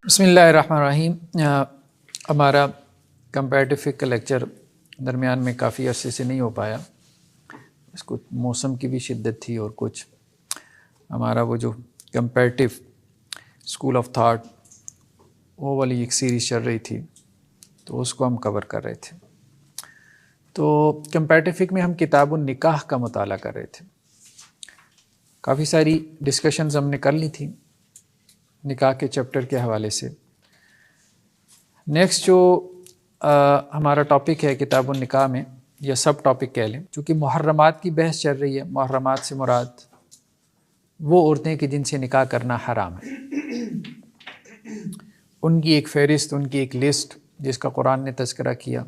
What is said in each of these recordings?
بسم اللہ الرحمن الرحیم۔ ہمارا کمپیریٹیو فقہ کا لیکچر درمیان میں کافی عرصے سے نہیں ہو پایا، اس کو موسم کی بھی شدت تھی اور کچھ ہمارا وہ جو کمپیریٹیو اسکول آف تھاٹ وہ والی ایک سیریز چل رہی تھی تو اس کو ہم کور کر رہے تھے۔ تو کمپیریٹیو فقہ میں ہم کتاب النکاح کا مطالعہ کر رہے تھے، کافی ساری ڈسکشنز ہم نے کر لی تھی نکاح کے چیپٹر کے حوالے سے۔ نیکسٹ جو ہمارا ٹاپک ہے کتاب النکاح میں، یا سب ٹاپک کہہ لیں، چونکہ محرمات کی بحث چل رہی ہے، محرمات سے مراد وہ عورتیں کہ جن سے نکاح کرنا حرام ہے، ان کی ایک فہرست، ان کی ایک لسٹ جس کا قرآن نے تذکرہ کیا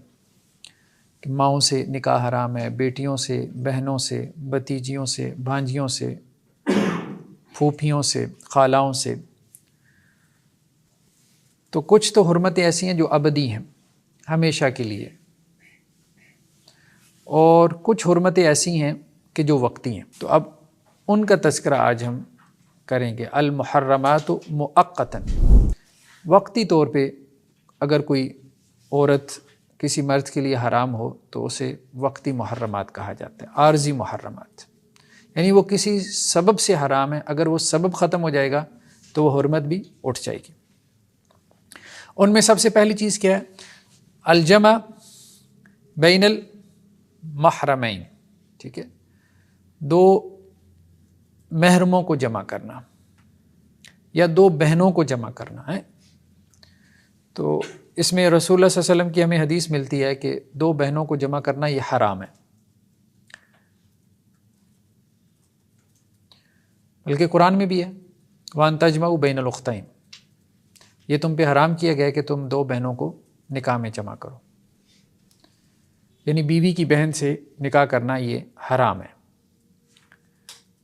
کہ ماؤں سے نکاح حرام ہے، بیٹیوں سے، بہنوں سے، بھتیجیوں سے، بھانجیوں سے، پھوپھیوں سے، خالاؤں سے۔ تو کچھ تو حرمتیں ایسی ہیں جو ابدی ہیں، ہمیشہ کے لیے، اور کچھ حرمتیں ایسی ہیں کہ جو وقتی ہیں۔ تو اب ان کا تذکرہ آج ہم کریں گے۔ المحرمات مؤقتاً، وقتی طور پہ اگر کوئی عورت کسی مرد کے لیے حرام ہو تو اسے وقتی محرمات کہا جاتا ہے، عارضی محرمات، یعنی وہ کسی سبب سے حرام ہے، اگر وہ سبب ختم ہو جائے گا تو وہ حرمت بھی اٹھ جائے گی۔ ان میں سب سے پہلی چیز کیا ہے؟ الجمع بین المحرمین، ٹھیک ہے، دو محرموں کو جمع کرنا یا دو بہنوں کو جمع کرنا ہے۔ تو اس میں رسول اللہ صلی اللہ علیہ وسلم کی ہمیں حدیث ملتی ہے کہ دو بہنوں کو جمع کرنا یہ حرام ہے، بلکہ قرآن میں بھی ہے وَأَن تَجْمَعُوا بَيْنَ الْأُخْتَيْنِ، یہ تم پہ حرام کیا گیا کہ تم دو بہنوں کو نکاح میں جمع کرو، یعنی بیوی کی بہن سے نکاح کرنا یہ حرام ہے،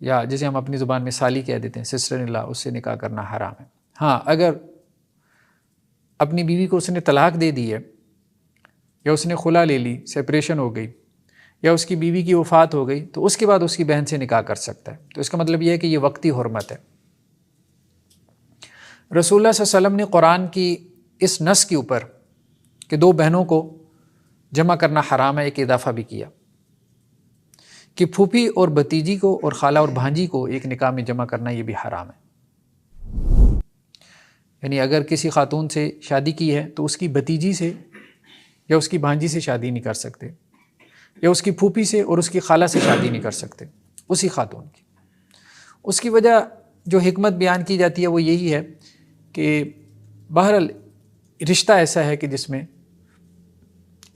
یا جسے ہم اپنی زبان میں سالی کہہ دیتے ہیں، سسٹر ان لا، اس سے نکاح کرنا حرام ہے۔ ہاں، اگر اپنی بیوی کو اس نے طلاق دے دی ہے، یا اس نے خلا لے لی، سیپریشن ہو گئی، یا اس کی بیوی کی وفات ہو گئی، تو اس کے بعد اس کی بہن سے نکاح کر سکتا ہے۔ تو اس کا مطلب یہ ہے کہ یہ وقتی حرمت ہے۔ رسول اللہ صلی اللہ علیہ وسلم نے قرآن کی اس نص کے اوپر کہ دو بہنوں کو جمع کرنا حرام ہے ایک اضافہ بھی کیا کہ پھوپھی اور بھتیجی کو اور خالہ اور بھانجی کو ایک نکاح میں جمع کرنا یہ بھی حرام ہے۔ یعنی اگر کسی خاتون سے شادی کی ہے تو اس کی بھتیجی سے یا اس کی بھانجی سے شادی نہیں کر سکتے، یا اس کی پھوپھی سے اور اس کی خالہ سے شادی نہیں کر سکتے، اسی خاتون کی۔ اس کی وجہ جو حکمت بیان کی جاتی ہے وہ یہی ہے کہ بہرحال رشتہ ایسا ہے کہ جس میں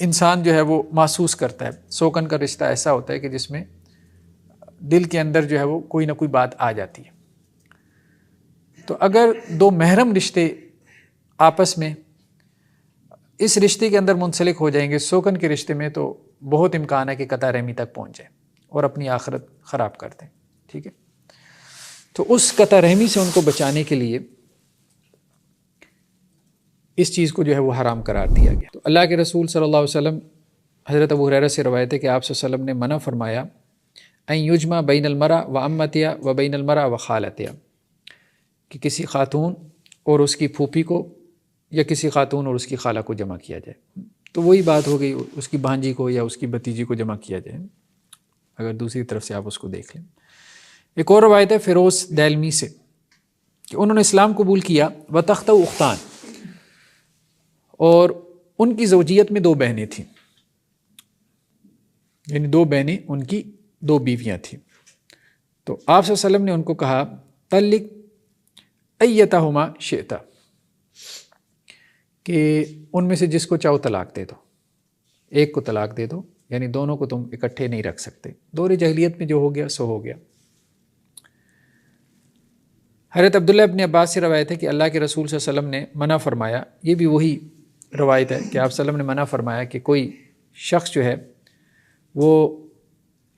انسان جو ہے وہ محسوس کرتا ہے، سوکن کا رشتہ ایسا ہوتا ہے کہ جس میں دل کے اندر جو ہے وہ کوئی نہ کوئی بات آ جاتی ہے۔ تو اگر دو محرم رشتے آپس میں اس رشتے کے اندر منسلک ہو جائیں گے سوکن کے رشتے میں، تو بہت امکان ہے کہ قطع رحمی تک پہنچ جائیں اور اپنی آخرت خراب کر دیں، ٹھیک ہے۔ تو اس قطع رحمی سے ان کو بچانے کے لیے اس چیز کو جو ہے وہ حرام قرار دیا گیا۔ تو اللہ کے رسول صلی اللہ علیہ وسلم، حضرت ابو ہریرہ سے روایت ہے کہ آپ صلی اللہ علیہ وسلم نے منع فرمایا ان یجمع بین المرأ و عمتها و بین المرأ و خالتها، کہ کسی خاتون اور اس کی پھوپھی کو یا کسی خاتون اور اس کی خالہ کو جمع کیا جائے۔ تو وہی بات ہو گئی، اس کی بھانجی کو یا اس کی بھتیجی کو جمع کیا جائے، اگر دوسری طرف سے آپ اس کو دیکھ لیں۔ ایک اور روایت ہے فیروز دیلمی سے کہ انہوں نے اسلام قبول کیا وَتَخْتَوْ اُخْتَانِ، اور ان کی زوجیت میں دو بہنیں تھیں، یعنی دو بہنیں ان کی دو بیویاں تھیں۔ تو آپ صلی اللہ علیہ وسلم نے ان کو کہا طلق ایتہما شئت، کہ ان میں سے جس کو چاہو طلاق دے دو، ایک کو طلاق دے دو، یعنی دونوں کو تم اکٹھے نہیں رکھ سکتے۔ دور جاہلیت میں جو ہو گیا سو ہو گیا۔ حضرت عبداللہ ابن عباس سے روایت ہے کہ اللہ کے رسول صلی اللہ علیہ وسلم نے منع فرمایا، یہ بھی وہی روایت ہے کہ آپ صلی اللہ علیہ وسلم نے منع فرمایا کہ کوئی شخص جو ہے وہ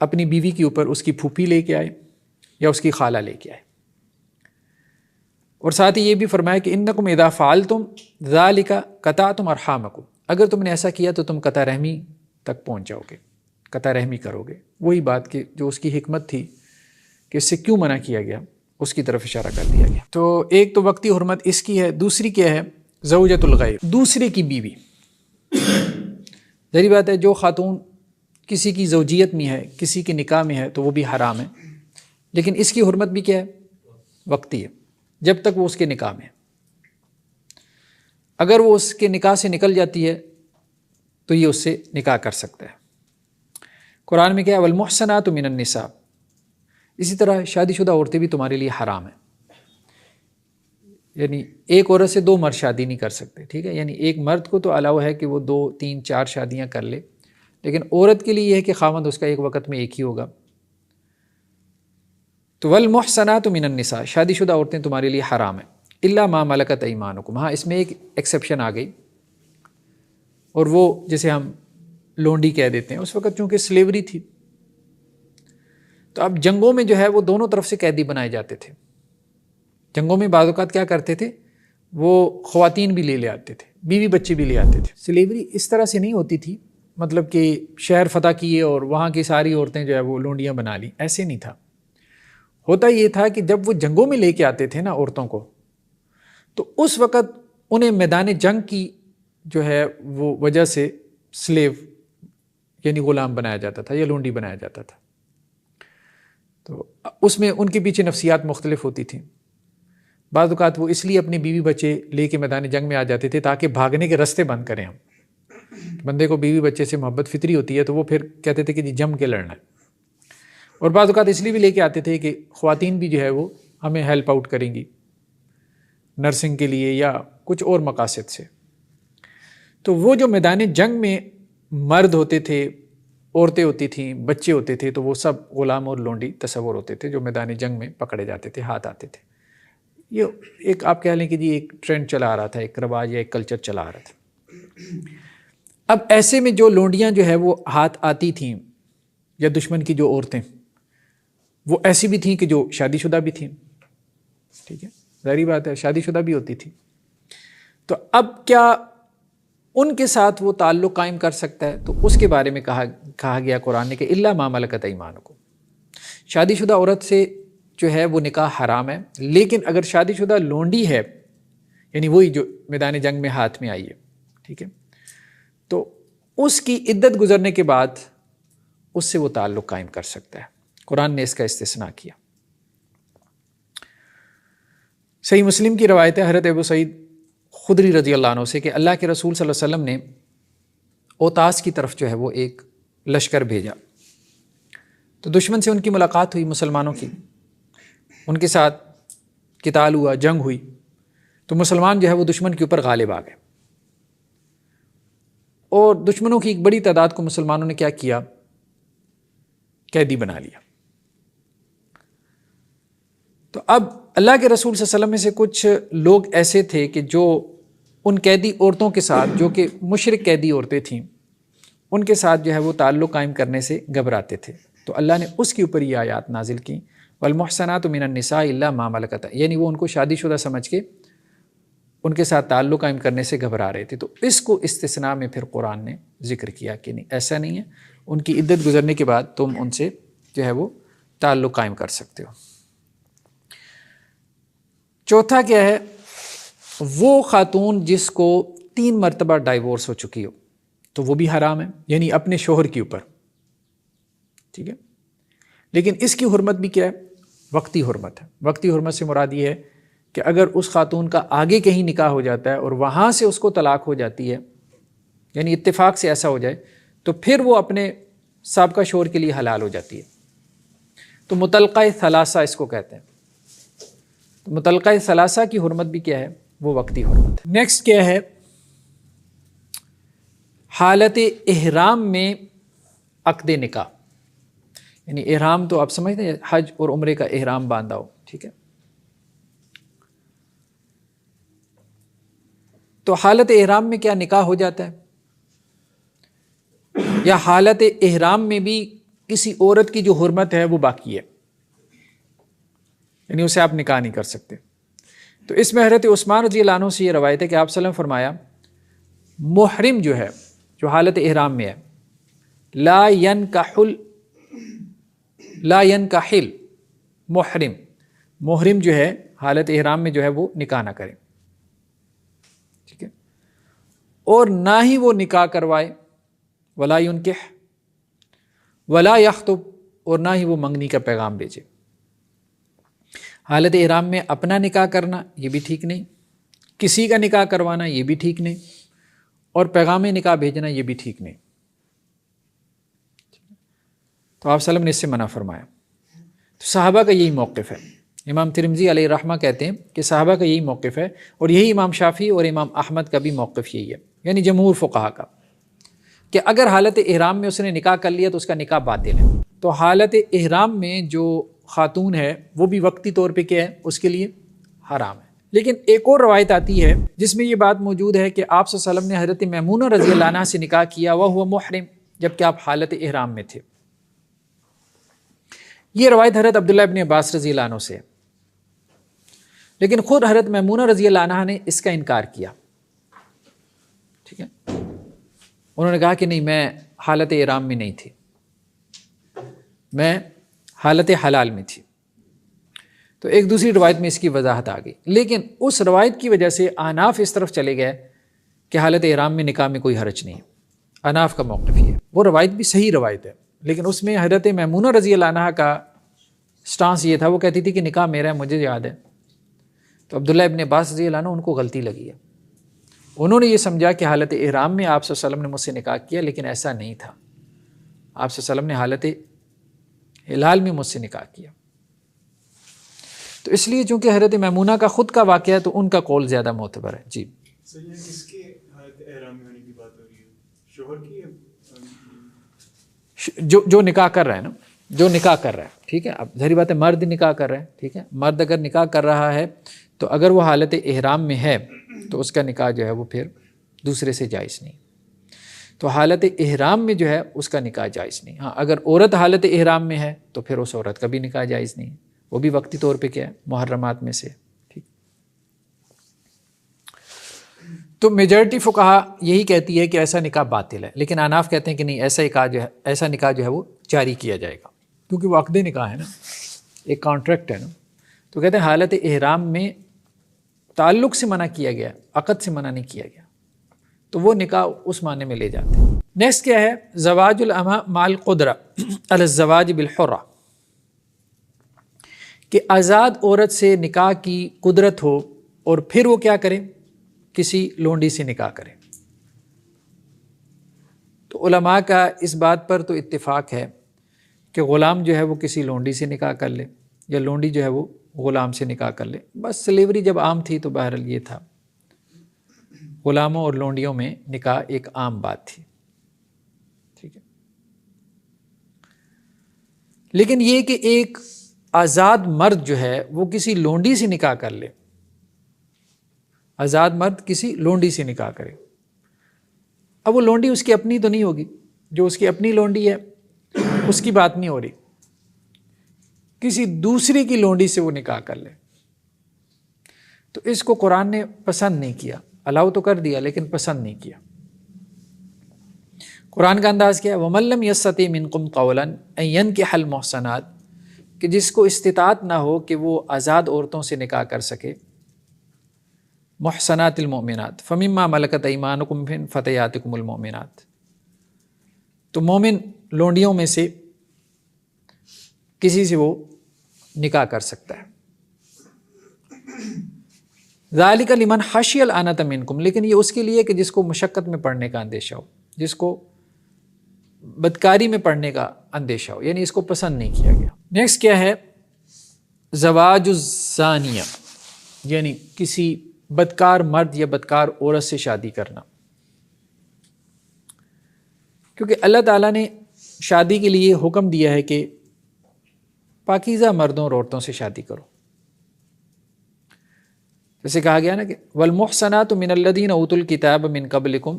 اپنی بیوی کے اوپر اس کی پھوپھی لے کے آئے یا اس کی خالہ لے کے آئے، اور ساتھ ہی یہ بھی فرمایا کہ انکم اذا فعلتم ذالک قطعتم ارحامکم، اگر تم نے ایسا کیا تو تم قطع رحمی تک پہنچ جاؤ گے، قطع رحمی کرو گے۔ وہی بات کہ جو اس کی حکمت تھی کہ اس سے کیوں منع کیا گیا، اس کی طرف اشارہ کر دیا گیا۔ تو ایک تو وقتی حرمت اس کی ہے، دوسری کیا ہے؟ زوجۃ الغیر، دوسرے کی بیوی۔ ظاہری بات ہے جو خاتون کسی کی زوجیت میں ہے، کسی کے نکاح میں ہے، تو وہ بھی حرام ہے، لیکن اس کی حرمت بھی کیا ہے؟ وقتی ہے، جب تک وہ اس کے نکاح میں ہے۔ اگر وہ اس کے نکاح سے نکل جاتی ہے تو یہ اس سے نکاح کر سکتا ہے۔ قرآن میں کیا ہے؟ والمحصنات من النساء۔ اسی طرح شادی شدہ عورتیں بھی تمہارے لیے حرام ہیں، یعنی ایک عورت سے دو مرد شادی نہیں کر سکتے، ٹھیک ہے؟ یعنی ایک مرد کو تو الاؤ ہے کہ وہ 2 3 4 شادیاں کر لے، لیکن عورت کے لیے یہ ہے کہ خاوند اس کا ایک وقت میں ایک ہی ہوگا۔ تو والمحصنات من النساء، شادی شدہ عورتیں تمہارے لیے حرام ہیں، الا ما ملکت ایمانکم۔ ہاں، اس میں ایک ایکسیپشن آ گئی، اور وہ جسے ہم لونڈی کہہ دیتے ہیں، اس وقت چونکہ سلیوری تھی، تو اب جنگوں میں جو ہے وہ دونوں طرف سے قیدی بنائے جاتے تھے۔ جنگوں میں بعض اوقات کیا کرتے تھے، وہ خواتین بھی لے آتے تھے، بیوی بچے بھی لے آتے تھے۔ سلیوری اس طرح سے نہیں ہوتی تھی، مطلب کہ شہر فتح کیے اور وہاں کی ساری عورتیں جو ہے وہ لونڈیاں بنا لیں، ایسے نہیں تھا۔ ہوتا یہ تھا کہ جب وہ جنگوں میں لے کے آتے تھے نا عورتوں کو، تو اس وقت انہیں میدان جنگ کی جو ہے وہ وجہ سے سلیو یعنی غلام بنایا جاتا تھا یا لونڈی بنایا جاتا تھا۔ تو اس میں ان کے پیچھے نفسیات مختلف ہوتی تھیں۔ بعض اوقات وہ اس لیے اپنی بیوی بچے لے کے میدان جنگ میں آ جاتے تھے تاکہ بھاگنے کے راستے بند کریں ہم۔ بندے کو بیوی بچے سے محبت فطری ہوتی ہے، تو وہ پھر کہتے تھے کہ جی جم کے لڑنا ہے۔ اور بعض اوقات اس لیے بھی لے کے آتے تھے کہ خواتین بھی جو ہے وہ ہمیں ہیلپ آؤٹ کریں گی نرسنگ کے لیے یا کچھ اور مقاصد سے۔ تو وہ جو میدان جنگ میں مرد ہوتے تھے، عورتیں ہوتی تھیں، بچے ہوتے تھے، تو وہ سب غلام اور لونڈی تصور ہوتے تھے جو میدان جنگ میں پکڑے جاتے تھے، ہاتھ آتے تھے۔ یہ ایک آپ کہہ لیں کہ جی ایک ٹرینڈ چلا آ رہا تھا، ایک رواج یا ایک کلچر چلا آ رہا تھا۔ اب ایسے میں جو لونڈیاں جو ہے وہ ہاتھ آتی تھیں، یا دشمن کی جو عورتیں، وہ ایسی بھی تھیں کہ جو شادی شدہ بھی تھیں، ٹھیک ہے، ظاہری بات ہے شادی شدہ بھی ہوتی تھی۔ تو اب کیا ان کے ساتھ وہ تعلق قائم کر سکتا ہے؟ تو اس کے بارے میں کہا گیا قرآن نے کہ الا ما ملکت ایمانکم، شادی شدہ عورت سے جو ہے وہ نکاح حرام ہے، لیکن اگر شادی شدہ لونڈی ہے، یعنی وہی جو میدان جنگ میں ہاتھ میں آئی ہے، ٹھیک ہے، تو اس کی عدت گزرنے کے بعد اس سے وہ تعلق قائم کر سکتا ہے۔ قرآن نے اس کا استثناء کیا۔ صحیح مسلم کی روایت ہے حضرت ابو سعید خدری رضی اللہ عنہ سے کہ اللہ کے رسول صلی اللہ علیہ وسلم نے اوتاس کی طرف جو ہے وہ ایک لشکر بھیجا، تو دشمن سے ان کی ملاقات ہوئی، مسلمانوں کی، ان کے ساتھ قتال ہوا، جنگ ہوئی، تو مسلمان جو ہے وہ دشمن کے اوپر غالب آ گئے، اور دشمنوں کی ایک بڑی تعداد کو مسلمانوں نے کیا کیا؟ قیدی بنا لیا۔ تو اب اللہ کے رسول صلی اللہ علیہ وسلم میں سے کچھ لوگ ایسے تھے کہ جو ان قیدی عورتوں کے ساتھ، جو کہ مشرک قیدی عورتیں تھیں، ان کے ساتھ جو ہے وہ تعلق قائم کرنے سے گھبراتے تھے، تو اللہ نے اس کے اوپر یہ آیات نازل کی والمحصنات من النساء الا ما ملکت، یعنی وہ ان کو شادی شدہ سمجھ کے ان کے ساتھ تعلق قائم کرنے سے گھبرا رہے تھے۔ تو اس کو استثناء میں پھر قرآن نے ذکر کیا کہ نہیں، ایسا نہیں ہے، ان کی عدت گزرنے کے بعد تم ان سے جو ہے وہ تعلق قائم کر سکتے ہو۔ چوتھا کیا ہے؟ وہ خاتون جس کو 3 مرتبہ ڈائیورس ہو چکی ہو، تو وہ بھی حرام ہے، یعنی اپنے شوہر کے اوپر، ٹھیک ہے، لیکن اس کی حرمت بھی کیا ہے؟ وقتی حرمت ہے۔ وقتی حرمت سے مراد یہ ہے کہ اگر اس خاتون کا آگے کہیں نکاح ہو جاتا ہے اور وہاں سے اس کو طلاق ہو جاتی ہے، یعنی اتفاق سے ایسا ہو جائے، تو پھر وہ اپنے سابقہ شوہر کے لیے حلال ہو جاتی ہے۔ تو مطلقہ ثلاثہ اس کو کہتے ہیں۔ تو مطلقہ ثلاثہ کی حرمت بھی کیا ہے؟ وہ وقتی حرمت ہے۔ نیکسٹ کیا ہے؟ حالت احرام میں عقد نکاح، یعنی احرام تو آپ سمجھتے ہیں حج اور عمرے کا احرام باندھا ہو، ٹھیک ہے، تو حالت احرام میں کیا نکاح ہو جاتا ہے؟ یا حالت احرام میں بھی کسی عورت کی جو حرمت ہے وہ باقی ہے، یعنی اسے آپ نکاح نہیں کر سکتے۔ تو اس میں حضرت عثمان رضی اللہ عنہ سے یہ روایت ہے کہ آپ صلی اللہ علیہ وسلم فرمایا، محرم جو ہے، جو حالت احرام میں ہے، لا ينکحل محرم محرم جو ہے حالت احرام میں جو ہے وہ نکاح نہ کرے، ٹھیک ہے، اور نہ ہی وہ نکاح کروائے، ولا ينکح ولا یخطب، اور نہ ہی وہ منگنی کا پیغام بھیجے۔ حالت احرام میں اپنا نکاح کرنا یہ بھی ٹھیک نہیں، کسی کا نکاح کروانا یہ بھی ٹھیک نہیں، اور پیغام نکاح بھیجنا یہ بھی ٹھیک نہیں۔ تو آپ صلی اللہ علیہ وسلم نے اس سے منع فرمایا۔ تو صحابہ کا یہی موقف ہے۔ امام ترمذی علیہ الرحمہ کہتے ہیں کہ صحابہ کا یہی موقف ہے، اور یہی امام شافعی اور امام احمد کا بھی موقف یہی ہے، یعنی جمہور فقہا کا، کہ اگر حالت احرام میں اس نے نکاح کر لیا تو اس کا نکاح باطل ہے۔ تو حالت احرام میں جو خاتون ہے وہ بھی وقتی طور پہ کیا ہے، اس کے لیے حرام ہے۔ لیکن ایک اور روایت آتی ہے جس میں یہ بات موجود ہے کہ آپ صلی اللہ علیہ وسلم نے حضرت میمونہ رضی اللہ عنہا سے نکاح کیا وہو محرم، جبکہ آپ حالت احرام میں تھے۔ یہ روایت حضرت عبداللہ ابن عباس رضی اللہ عنہ سے ہے، لیکن خود حضرت میمونہ رضی اللہ عنہا نے اس کا انکار کیا، ٹھیک ہے، انہوں نے کہا کہ نہیں، میں حالت احرام میں نہیں تھی، میں حالت حلال میں تھی۔ تو ایک دوسری روایت میں اس کی وضاحت آ گئی، لیکن اس روایت کی وجہ سے احناف اس طرف چلے گئے کہ حالت احرام میں نکاح میں کوئی حرج نہیں ہے۔ احناف کا موقف یہ ہے، وہ روایت بھی صحیح روایت ہے، لیکن اس میں حضرت میمونہ رضی اللہ عنہا کا سٹانس یہ تھا، وہ کہتی تھی کہ نکاح میرا ہے، مجھے یاد ہے۔ تو عبداللہ ابن عباس رضی اللہ عنہ ان کو غلطی لگی ہے، انہوں نے یہ سمجھا کہ حالت احرام میں آپ صلی اللہ علیہ وسلم نے مجھ سے نکاح کیا، لیکن ایسا نہیں تھا، آپ صلی اللہ علیہ وسلم نے حالت حلال میں مجھ سے نکاح کیا۔ تو اس لیے چونکہ حضرت میمونہ کا خود کا واقعہ ہے تو ان کا قول زیادہ معتبر ہے۔ جی کس کے حالت احرام میں ہونے کی بات ہو رہی ہے؟ شوہر کی؟ جو نکاح کر رہا ہے نا، جو نکاح کر رہا ہے، ٹھیک ہے، اب ظاہری بات ہے مرد نکاح کر رہا ہے، ٹھیک ہے، مرد اگر نکاح کر رہا ہے تو اگر وہ حالت احرام میں ہے تو اس کا نکاح جو ہے وہ پھر دوسرے سے جائز نہیں۔ تو حالت احرام میں جو ہے اس کا نکاح جائز نہیں۔ ہاں اگر عورت حالت احرام میں ہے تو پھر اس عورت کا بھی نکاح جائز نہیں، وہ بھی وقتی طور پہ کیا ہے، محرمات میں سے، ٹھیک۔ تو میجورٹی فقہا یہی کہتی ہے کہ ایسا نکاح باطل ہے، لیکن احناف کہتے ہیں کہ نہیں، ایسا نکاح جو ہے وہ جاری کیا جائے گا، کیونکہ وہ عقد نکاح ہے نا، ایک کانٹریکٹ ہے نا۔ تو کہتے ہیں حالت احرام میں تعلق سے منع کیا گیا، عقد سے منع نہیں کیا گیا، تو وہ نکاح اس معنی میں لے جاتے ہیں۔ نیکسٹ کیا ہے، زواج الامہ مع القدرہ علی الزواج بالحرہ، کہ آزاد عورت سے نکاح کی قدرت ہو اور پھر وہ کیا کرے، کسی لونڈی سے نکاح کرے۔ تو علماء کا اس بات پر تو اتفاق ہے کہ غلام جو ہے وہ کسی لونڈی سے نکاح کر لے، یا لونڈی جو ہے وہ غلام سے نکاح کر لے، بس سلیوری جب عام تھی تو بہرحال یہ تھا، غلاموں اور لونڈیوں میں نکاح ایک عام بات تھی، ٹھیک ہے۔ لیکن یہ کہ ایک آزاد مرد جو ہے وہ کسی لونڈی سے نکاح کر لے، آزاد مرد کسی لونڈی سے نکاح کرے، اب وہ لونڈی اس کی اپنی تو نہیں ہوگی، جو اس کی اپنی لونڈی ہے اس کی بات نہیں ہو رہی، کسی دوسری کی لونڈی سے وہ نکاح کر لے، تو اس کو قرآن نے پسند نہیں کیا، الاؤ تو کر دیا لیکن پسند نہیں کیا۔ قرآن کا انداز کیا ہے، وَمَن لَّمْ يَسْتَطِعْ مِنكُمْ قَوْلًا أَن يَنكِحَ الْمُحْصَنَاتِ، کہ جس کو استطاعت نہ ہو کہ وہ آزاد عورتوں سے نکاح کر سکے، محصنات المؤمنات فمما ملکت ایمانکم من فتیاتکم المؤمنات، تو مومن لونڈیوں میں سے کسی سے وہ نکاح کر سکتا ہے۔ ذالک لمن خشی العنت منکم، لیکن یہ اس کے لیے کہ جس کو مشقت میں پڑنے کا اندیشہ ہو، جس کو بدکاری میں پڑنے کا اندیشہ ہو، یعنی اس کو پسند نہیں کیا گیا۔ نیکسٹ کیا ہے، زواج الزانیہ، یعنی کسی بدکار مرد یا بدکار عورت سے شادی کرنا، کیونکہ اللہ تعالیٰ نے شادی کے لیے حکم دیا ہے کہ پاکیزہ مردوں اور عورتوں سے شادی کرو، جیسے کہا گیا نا کہ والمحصنات من الذین اوتوا الکتاب من قبلکم،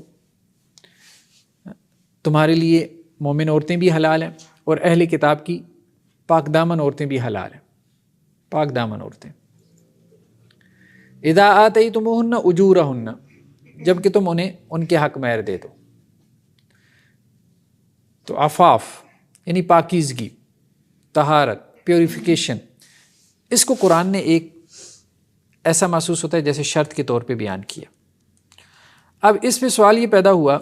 تمہارے لیے مومن عورتیں بھی حلال ہیں اور اہل کتاب کی پاک دامن عورتیں بھی حلال ہیں، پاک دامن عورتیں۔ اذا آتیتموہن اجورہن، جب کہ تم انہیں ان کے حق مہر دے دو، تو عفاف یعنی پاکیزگی، طہارت، پیوریفیکیشن، اس کو قرآن نے ایک ایسا محسوس ہوتا ہے جیسے شرط کے طور پہ بیان کیا. اب اس پہ سوال یہ پیدا ہوا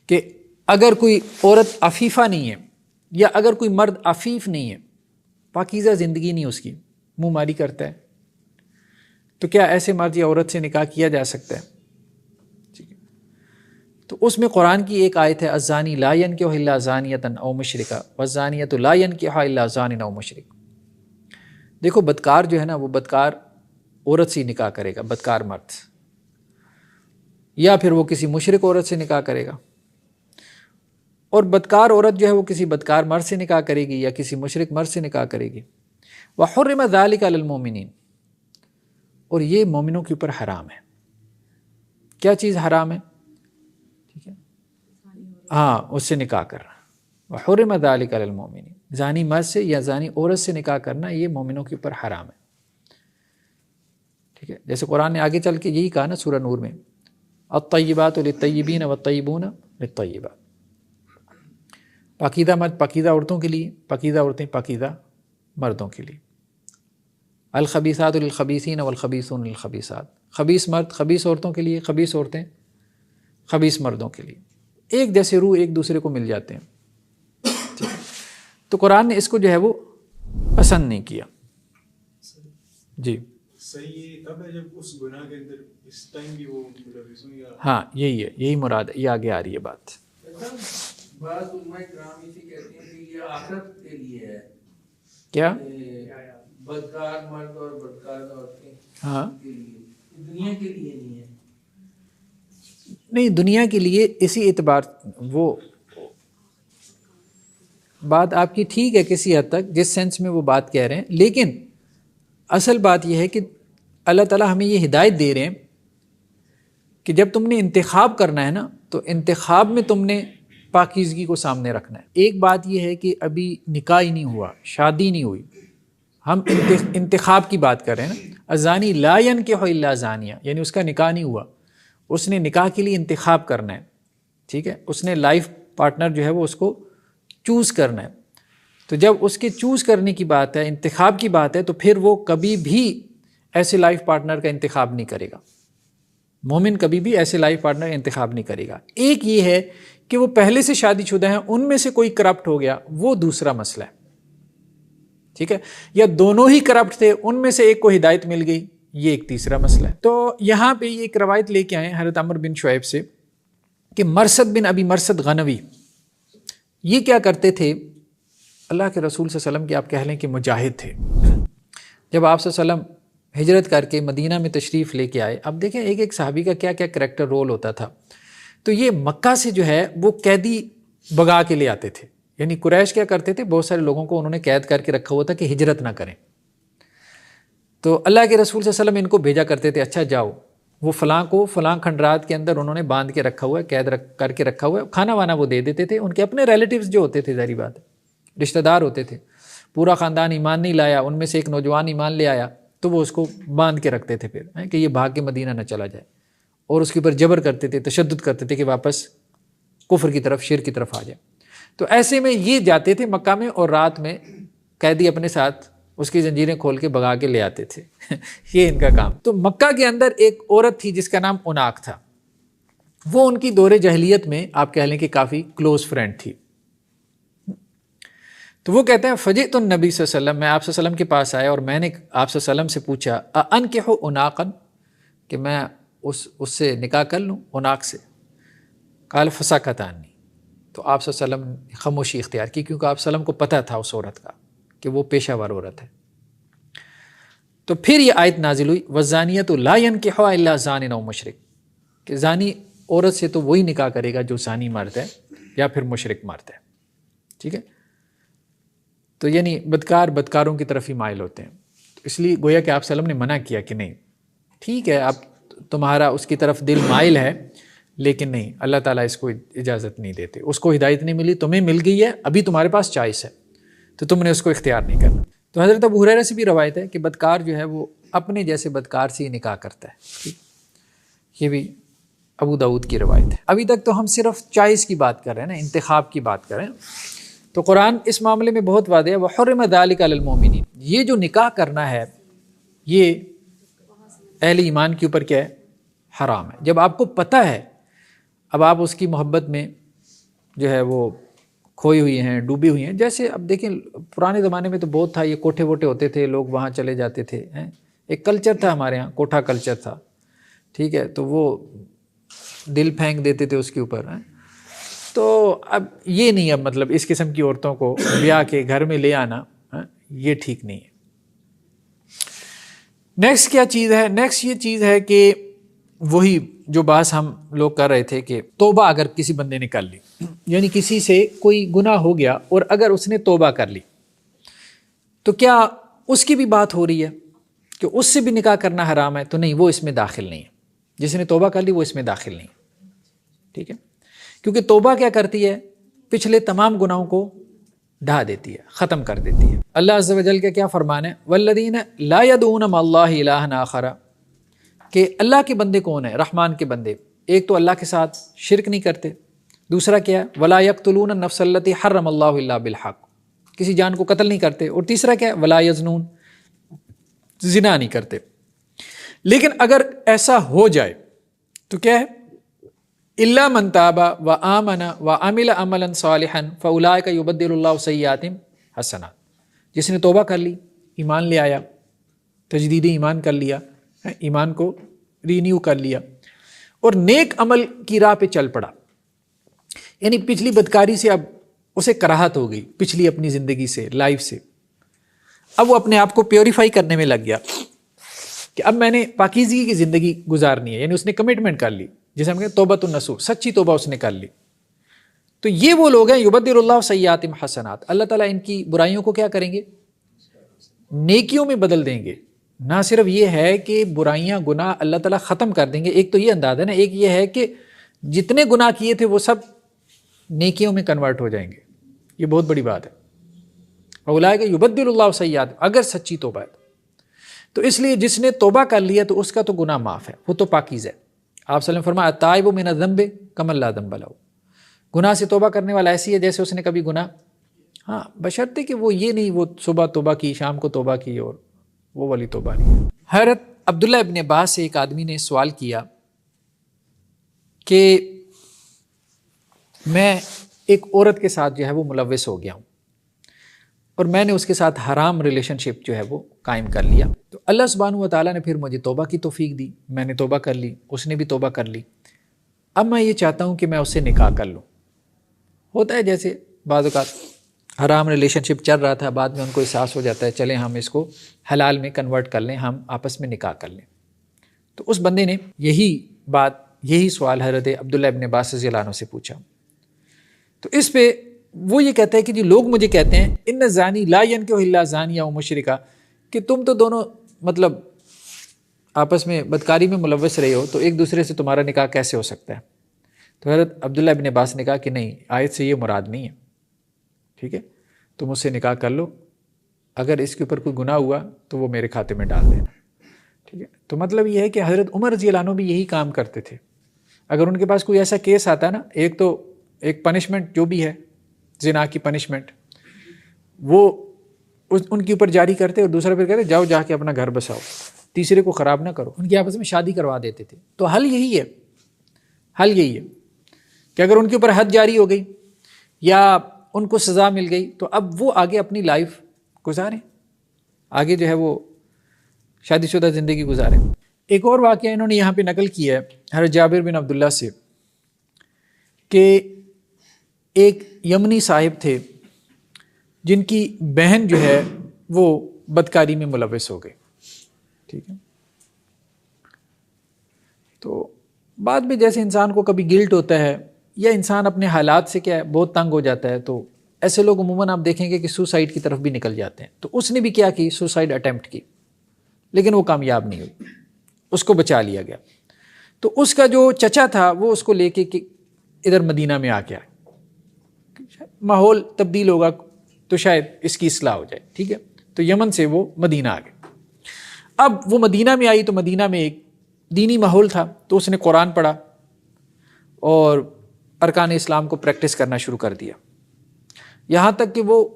کہ اگر کوئی عورت عفیفہ نہیں ہے یا اگر کوئی مرد عفیف نہیں ہے، پاکیزہ زندگی نہیں اس کی، منہ ماری کرتا ہے، تو کیا ایسے مرد یا عورت سے نکاح کیا جا سکتا ہے؟ تو اس میں قرآن کی ایک آیت ہے الزانی لا ینکح الا زانیۃ او مشرکہ والزانیۃ لا ینکحها الا زان او مشرک. دیکھو بدکار جو ہے نا وہ بدکار عورت سے نکاح کرے گا، بدکار مرد، یا پھر وہ کسی مشرک عورت سے نکاح کرے گا، اور بدکار عورت جو ہے وہ کسی بدکار مرد سے نکاح کرے گی یا کسی مشرک مرد سے نکاح کرے گی. وحرم ذلک علی المؤمنین، اور یہ مومنوں کے اوپر حرام ہے. کیا چیز حرام ہے؟ ٹھیک ہے، ہاں اس سے نکاح کرنا. وحرم ذلک علی المؤمنین، زانی مرد سے یا زانی عورت سے نکاح کرنا یہ مومنوں کے اوپر حرام ہے. ٹھیک ہے، جیسے قرآن نے آگے چل کے یہی کہا نا سورہ نور میں الطیبات للطیبین والطیبون للطیبات. پاکیزہ مرد پاکیزہ عورتوں کے لیے، پاکیزہ عورتیں پاکیزہ مردوں کے لیے. الخبیثات للخبیثین والخبیثون للخبیثات، خبیث مرد خبیث عورتوں کے لیے، خبیث عورتیں خبیث مردوں کے لیے. ایک جیسے روح ایک دوسرے کو مل جاتے ہیں. تو قرآن نے اس کو جو ہے وہ پسند نہیں کیا. جی صحیح تب ہے جب اس گناہ کے اندر اس ٹائم بھی وہ ملوث ہوں یا ہاں یہی ہے، یہی مراد ہے، یہ آگے آ رہی ہے بات. بعض علماء کرام اسی کہتے ہیں کہ یہ آخرت کے لیے ہے. کیا؟ بدکار مرد اور بدکار عورتیں ہاں کے لیے، دنیا کے لیے نہیں ہے. نہیں، دنیا کے لیے اسی اعتبار وہ بات آپ کی ٹھیک ہے کسی حد تک، جس سینس میں وہ بات کہہ رہے ہیں، لیکن اصل بات یہ ہے کہ اللہ تعالیٰ ہمیں یہ ہدایت دے رہے ہیں کہ جب تم نے انتخاب کرنا ہے نا تو انتخاب میں تم نے پاکیزگی کو سامنے رکھنا ہے. ایک بات یہ ہے کہ ابھی نکاح ہی نہیں ہوا، شادی نہیں ہوئی، ہم انتخاب کی بات کر رہے ہیں نا. الزانی لا ینکح الا زانیہ، یعنی اس کا نکاح نہیں ہوا، اس نے نکاح کے لیے انتخاب کرنا ہے. ٹھیک ہے، اس نے لائف پارٹنر جو ہے وہ اس کو چوز کرنا ہے. تو جب اس کے چوز کرنے کی بات ہے، انتخاب کی بات ہے، تو پھر وہ کبھی بھی ایسے لائف پارٹنر کا انتخاب نہیں کرے گا. مومن کبھی بھی ایسے لائف پارٹنر کا انتخاب نہیں کرے گا. ایک یہ ہے کہ وہ پہلے سے شادی شدہ ہیں، ان میں سے کوئی کرپٹ ہو گیا، وہ دوسرا مسئلہ ہے. ٹھیک ہے، یا دونوں ہی کرپٹ تھے، ان میں سے ایک کو ہدایت مل گئی، یہ ایک تیسرا مسئلہ ہے. تو یہاں پہ یہ ایک روایت لے کے آئے حضرت عمرو بن شعیب سے کہ مرثد بن ابی مرثد غنوی یہ کیا کرتے تھے، اللہ کے رسول صلی اللہ علیہ وسلم کے آپ کہہ لیں کہ مجاہد تھے. جب آپ صلی اللہ علیہ وسلم ہجرت کر کے مدینہ میں تشریف لے کے آئے، اب دیکھیں ایک ایک صحابی کا کیا کیا کریکٹر رول ہوتا تھا. تو یہ مکہ سے جو ہے وہ قیدی بگا کے لے آتے تھے. یعنی قریش کیا کرتے تھے، بہت سارے لوگوں کو انہوں نے قید کر کے رکھا ہوا تھا کہ ہجرت نہ کریں. تو اللہ کے رسول صلی اللہ علیہ وسلم ان کو بھیجا کرتے تھے، اچھا جاؤ، وہ فلاں کو فلاں کھنڈرات کے اندر انہوں نے باندھ کے رکھا ہوا ہے، قید کر کے رکھا ہوا ہے. کھانا وانا وہ دے دیتے تھے. ان کے اپنے ریلیٹیوز جو ہوتے تھے، ظاہری بات ہے رشتہ دار ہوتے تھے، پورا خاندان ایمان نہیں لایا، ان میں سے ایک نوجوان ایمان لے آیا تو وہ اس کو باندھ کے رکھتے تھے پھر کہ یہ بھاگ کے مدینہ نہ چلا جائے، اور اس کے اوپر جبر کرتے تھے، تشدد کرتے تھے کہ واپس کفر کی طرف، شرک کی طرف آ جائے. تو ایسے میں یہ جاتے تھے مکہ میں اور رات میں قیدی اپنے ساتھ اس کی زنجیریں کھول کے بگا کے لے آتے تھے. یہ ان کا کام. تو مکہ کے اندر ایک عورت تھی جس کا نام عناق تھا، وہ ان کی دور جاہلیت میں آپ کہہ لیں کہ کافی کلوز فرینڈ تھی. تو وہ کہتے ہیں فجئت النبی صلی اللہ علیہ وسلم، میں آپ صلی اللہ علیہ وسلم کے پاس آیا اور میں نے آپ صلی اللہ علیہ وسلم سے پوچھا انکحو عناقا، کہ میں اس سے نکاح کر لوں، عناق سے. قال فسکت عنی، تو آپ صلی اللہ علیہ وسلم نے خاموشی اختیار کی، کیونکہ آپ صلی اللہ علیہ وسلم کو پتہ تھا اس عورت کا کہ وہ پیشہ ور عورت ہے. تو پھر یہ آیت نازل ہوئی والزانیۃ لا ینکحها الا زان او مشرک، کہ زانی عورت سے تو وہی نکاح کرے گا جو زانی مرد ہے یا پھر مشرک مرد ہے. ٹھیک ہے، تو یعنی بدکار بدکاروں کی طرف ہی مائل ہوتے ہیں. تو اس لیے گویا کہ آپ صلی اللہ علیہ وسلم نے منع کیا کہ نہیں ٹھیک ہے، اب تمہارا اس کی طرف دل مائل ہے، لیکن نہیں، اللہ تعالیٰ اس کو اجازت نہیں دیتے. اس کو ہدایت نہیں ملی، تمہیں مل گئی ہے، ابھی تمہارے پاس چوائس ہے، تو تم نے اس کو اختیار نہیں کرنا. تو حضرت ابو ہریرہ سے بھی روایت ہے کہ بدکار جو ہے وہ اپنے جیسے بدکار سے ہی نکاح کرتا ہے. یہ بھی ابو داؤد کی روایت ہے. ابھی تک تو ہم صرف چوائس کی بات کر رہے ہیں نا، انتخاب کی بات کر رہے ہیں. تو قرآن اس معاملے میں بہت واضح ہے، وحرم ذلک علی المؤمنین، یہ جو نکاح کرنا ہے یہ اہل ایمان کے اوپر کیا ہے؟ حرام ہے۔ جب آپ کو پتہ ہے، اب آپ اس کی محبت میں جو ہے وہ کھوئی ہوئی ہیں، ڈوبی ہوئی ہیں، جیسے اب دیکھیں پرانے زمانے میں تو بہت تھا، یہ کوٹھے ووٹے ہوتے تھے، لوگ وہاں چلے جاتے تھے، ایک کلچر تھا ہمارے ہاں، کوٹھا کلچر تھا، ٹھیک ہے، تو وہ دل پھینک دیتے تھے اس کے اوپر۔ تو اب یہ نہیں، اب مطلب اس قسم کی عورتوں کو بیاہ کے گھر میں لے آنا یہ ٹھیک نہیں ہے۔ نیکسٹ کیا چیز ہے؟ نیکسٹ یہ چیز ہے کہ وہی جو بات ہم لوگ کر رہے تھے کہ توبہ اگر کسی بندے نے کر لی، یعنی کسی سے کوئی گناہ ہو گیا اور اگر اس نے توبہ کر لی تو کیا اس کی بھی بات ہو رہی ہے کہ اس سے بھی نکاح کرنا حرام ہے؟ تو نہیں، وہ اس میں داخل نہیں ہے۔ جس نے توبہ کر لی وہ اس میں داخل نہیں ہے، ٹھیک ہے، کیونکہ توبہ کیا کرتی ہے؟ پچھلے تمام گناہوں کو ڈھا دیتی ہے، ختم کر دیتی ہے۔ اللہ عز و جل کا کیا فرمان ہے؟ والذین لا يدعون مع اللہ الہا آخر، کہ اللہ کے بندے کون ہیں؟ رحمان کے بندے، ایک تو اللہ کے ساتھ شرک نہیں کرتے، دوسرا کیا ہے؟ ولا یقتلون النفس التی حرم اللہ الا بالحق، کسی جان کو قتل نہیں کرتے، اور تیسرا کیا ہے؟ ولا یزنون، زنا نہیں کرتے۔ لیکن اگر ایسا ہو جائے تو کیا ہے؟ الا من تاب وآمن وعمل عملا صالحا فاولئک یبدل اللہ سیئاتہم حسنات، جس نے توبہ کر لی، ایمان لے آیا، تجدید ایمان کر لیا، ایمان کو رینیو کر لیا، اور نیک عمل کی راہ پہ چل پڑا، یعنی پچھلی بدکاری سے اب اسے کراہت ہو گئی، پچھلی اپنی زندگی سے، لائف سے، اب وہ اپنے آپ کو پیوریفائی کرنے میں لگ گیا کہ اب میں نے پاکیزگی کی زندگی گزارنی ہے، یعنی اس نے کمٹمنٹ کر لی، جسے ہم کہتے ہیں توبۃ النصوح، سچی توبہ اس نے کر لی۔ تو یہ وہ لوگ ہیں یبدل اللہ سیئاتہم حسنات، اللہ تعالیٰ ان کی برائیوں کو کیا کریں گے؟ نیکیوں میں بدل دیں گے۔ نہ صرف یہ ہے کہ برائیاں گناہ اللہ تعالیٰ ختم کر دیں گے، ایک تو یہ انداز ہے نا، ایک یہ ہے کہ جتنے گناہ کیے تھے وہ سب نیکیوں میں کنورٹ ہو جائیں گے، یہ بہت بڑی بات ہے۔ اولئک یبدل اللہ سیئات، اگر سچی توبہ ہے تو اس لیے جس نے توبہ کر لیا تو اس کا تو گناہ معاف ہے، وہ تو پاکیز ہے۔ آپ صلی اللہ علیہ وسلم فرمایا التائب من الذنب کمن لا ذنب لہ، گناہ سے توبہ کرنے والا ایسی ہے جیسے اس نے کبھی گناہ، ہاں بشرطے کہ وہ یہ نہیں وہ صبح توبہ کی، شام کو توبہ کی، اور وہ والی توبہ نہیں۔ حضرت عبداللہ ابن عباس سے ایک آدمی نے سوال کیا کہ میں ایک عورت کے ساتھ جو ہے وہ ملوث ہو گیا ہوں، اور میں نے اس کے ساتھ حرام ریلیشن شپ جو ہے وہ قائم کر لیا، تو اللہ سبحانہ و تعالیٰ نے پھر مجھے توبہ کی توفیق دی، میں نے توبہ کر لی، اس نے بھی توبہ کر لی، اب میں یہ چاہتا ہوں کہ میں اس سے نکاح کر لوں۔ ہوتا ہے جیسے بعض اوقات حرام ریلیشن شپ چل رہا تھا، بعد میں ان کو احساس ہو جاتا ہے چلیں ہم اس کو حلال میں کنورٹ کر لیں، ہم آپس میں نکاح کر لیں۔ تو اس بندے نے یہی سوال حضرت عبداللہ ابن عباس رضی اللہ عنہ سے پوچھا، تو اس پہ وہ یہ کہتا ہے کہ جی لوگ مجھے کہتے ہیں ان الزانی لا ینکح الا زانیہ و مشرکہ، کہ تم تو دونوں مطلب آپس میں بدکاری میں ملوث رہے ہو، تو ایک دوسرے سے تمہارا نکاح کیسے ہو سکتا ہے؟ تو حضرت عبداللہ ابن عباس نے کہا کہ نہیں، آیت سے یہ مراد نہیں ہے، ٹھیک ہے، تم اس سے نکاح کر لو، اگر اس کے اوپر کوئی گناہ ہوا تو وہ میرے کھاتے میں ڈال دینا، ٹھیک ہے۔ تو مطلب یہ ہے کہ حضرت عمر رضی اللہ عنہ بھی یہی کام کرتے تھے، اگر ان کے پاس کوئی ایسا کیس آتا نا، ایک پنشمنٹ جو بھی ہے زنا کی پنشمنٹ، وہ ان کے اوپر جاری کرتے، اور دوسرا پھر کہتے جاؤ جا کے اپنا گھر بساؤ، تیسرے کو خراب نہ کرو، ان کی آپس میں شادی کروا دیتے تھے۔ تو حل یہی ہے کہ اگر ان کے اوپر حد جاری ہو گئی یا ان کو سزا مل گئی تو اب وہ آگے اپنی لائف گزاریں، آگے جو ہے وہ شادی شدہ زندگی گزاریں۔ ایک اور واقعہ انہوں نے یہاں پہ نقل کیا ہے حضرت جابر بن عبداللہ سے، کہ ایک یمنی صاحب تھے جن کی بہن جو ہے وہ بدکاری میں ملوث ہو گئی، ٹھیک ہے۔ تو بعد میں جیسے انسان کو کبھی گلٹ ہوتا ہے یا انسان اپنے حالات سے کیا ہے بہت تنگ ہو جاتا ہے، تو ایسے لوگ عموماً آپ دیکھیں گے کہ سوسائڈ کی طرف بھی نکل جاتے ہیں۔ تو اس نے بھی کیا کی، سوسائڈ اٹیمپٹ کی، لیکن وہ کامیاب نہیں ہوئی، اس کو بچا لیا گیا۔ تو اس کا جو چچا تھا وہ اس کو لے کے ادھر مدینہ میں آ کے آئے، ماحول تبدیل ہوگا تو شاید اس کی اصلاح ہو جائے، ٹھیک ہے۔ تو یمن سے وہ مدینہ آ گئے۔ اب وہ مدینہ میں آئی تو مدینہ میں ایک دینی ماحول تھا، تو اس نے قرآن پڑھا اور ارکان اسلام کو پریکٹس کرنا شروع کر دیا۔ یہاں تک کہ وہ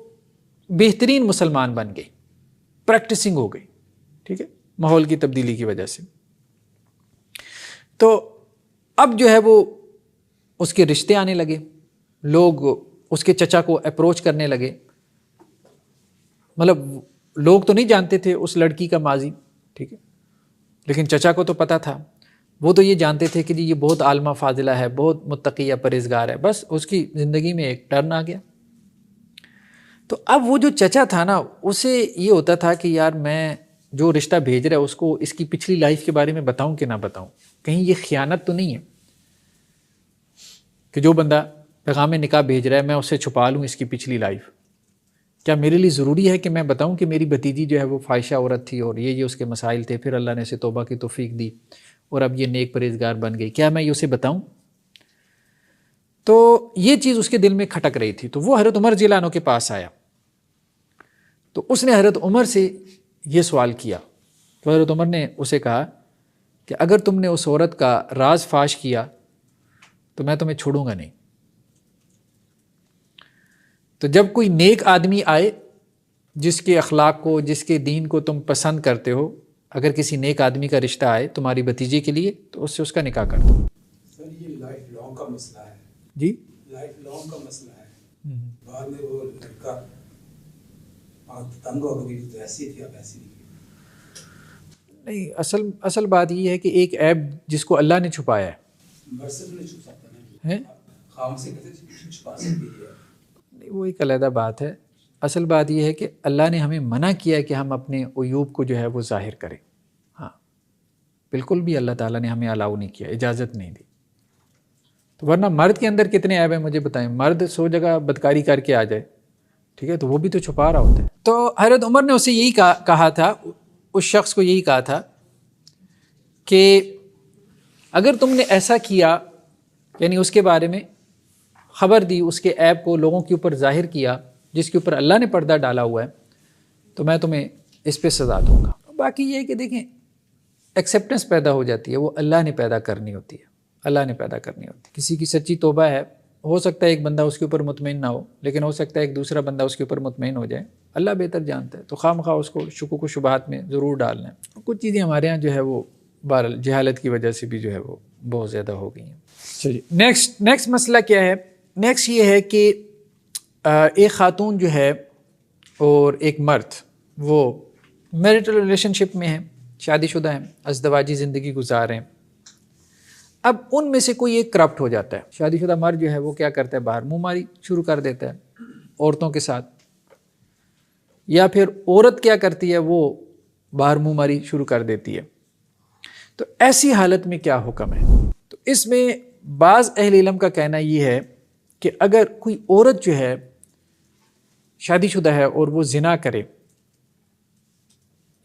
بہترین مسلمان بن گئی، پریکٹسنگ ہو گئی، ٹھیک ہے، ماحول کی تبدیلی کی وجہ سے۔ تو اب جو ہے وہ اس کے رشتے آنے لگے، لوگ اس کے چچا کو اپروچ کرنے لگے، مطلب لوگ تو نہیں جانتے تھے اس لڑکی کا ماضی، ٹھیک ہے، لیکن چچا کو تو پتہ تھا، وہ تو یہ جانتے تھے کہ جی یہ بہت عالمہ فاضلہ ہے، بہت متقیہ پرہیزگار ہے، بس اس کی زندگی میں ایک ٹرن آ گیا۔ تو اب وہ جو چچا تھا نا، اسے یہ ہوتا تھا کہ یار میں جو رشتہ بھیج رہا ہے اس کو اس کی پچھلی لائف کے بارے میں بتاؤں کہ نہ بتاؤں، کہیں یہ خیانت تو نہیں ہے کہ جو بندہ پیغام نکاح بھیج رہا ہے میں اسے چھپا لوں اس کی پچھلی لائف۔ کیا میرے لیے ضروری ہے کہ میں بتاؤں کہ میری بھتیجی جو ہے وہ فاحشہ عورت تھی اور یہ اس کے مسائل تھے، پھر اللہ نے اسے توبہ کی توفیق دی اور اب یہ نیک پرہیزگار بن گئی، کیا میں یہ اسے بتاؤں؟ تو یہ چیز اس کے دل میں کھٹک رہی تھی، تو وہ حضرت عمر رضی اللہ عنہ کے پاس آیا، تو اس نے حضرت عمر سے یہ سوال کیا، تو حضرت عمر نے اسے کہا کہ اگر تم نے اس عورت کا راز فاش کیا تو میں تمہیں چھوڑوں گا نہیں۔ تو جب کوئی نیک آدمی آئے جس کے اخلاق کو، جس کے دین کو تم پسند کرتے ہو، اگر کسی نیک آدمی کا رشتہ آئے تمہاری بھتیجے کے لیے تو اس سے اس کا نکاح کر دو۔ سر یہ لائف لانگ کا مسئلہ ہے، جی لائف لانگ کا مسئلہ ہے، بعد میں وہ لڑکا تنگ ہو گئی تو ایسی تھی اب ایسی نہیں۔ اصل بات یہ ہے کہ ایک عیب جس کو اللہ نے چھپایا ہے، مرسل نہیں چھپ سکتا نا، خام سے کہتے چھپا سکتی ہے، وہ ایک علیحدہ بات ہے۔ اصل بات یہ ہے کہ اللہ نے ہمیں منع کیا ہے کہ ہم اپنے عیوب کو جو ہے وہ ظاہر کریں، ہاں بالکل بھی اللہ تعالیٰ نے ہمیں الاؤ نہیں کیا، اجازت نہیں دی۔ تو ورنہ مرد کے اندر کتنے عیب ہیں مجھے بتائیں، مرد 100 جگہ بدکاری کر کے آ جائے، ٹھیک ہے، تو وہ بھی تو چھپا رہا ہوتا ہے۔ تو حضرت عمر نے اسے یہی کہا تھا، اس شخص کو یہی کہا تھا کہ اگر تم نے ایسا کیا، یعنی اس کے بارے میں خبر دی، اس کے عیب کو لوگوں کے اوپر ظاہر کیا جس کے اوپر اللہ نے پردہ ڈالا ہوا ہے، تو میں تمہیں اس پہ سزا دوں گا۔ باقی یہ ہے کہ دیکھیں ایکسیپٹنس پیدا ہو جاتی ہے، وہ اللہ نے پیدا کرنی ہوتی ہے، اللہ نے پیدا کرنی ہوتی ہے۔ کسی کی سچی توبہ ہے، ہو سکتا ہے ایک بندہ اس کے اوپر مطمئن نہ ہو، لیکن ہو سکتا ہے ایک دوسرا بندہ اس کے اوپر مطمئن ہو جائے، اللہ بہتر جانتا ہے، تو خواہ مخواہ اس کو شکوک و شبہات میں ضرور ڈالنا ہے۔ کچھ چیزیں ہمارے ہاں جو ہے وہ بہرحال جہالت کی وجہ سے بھی جو ہے وہ بہت زیادہ ہو گئی ہیں۔ چلیے نیکسٹ مسئلہ کیا ہے؟ نیکسٹ یہ ہے کہ ایک خاتون جو ہے اور ایک مرد وہ میرٹل ریلیشن شپ میں ہیں، شادی شدہ ہیں، ازدواجی زندگی گزار رہے ہیں۔ اب ان میں سے کوئی ایک کرپٹ ہو جاتا ہے، شادی شدہ مرد جو ہے وہ کیا کرتا ہے، باہر منہ ماری شروع کر دیتا ہے عورتوں کے ساتھ، یا پھر عورت کیا کرتی ہے، وہ باہر منہ ماری شروع کر دیتی ہے۔ تو ایسی حالت میں کیا حکم ہے؟ تو اس میں بعض اہل علم کا کہنا یہ ہے کہ اگر کوئی عورت جو ہے شادی شدہ ہے اور وہ زنا کرے،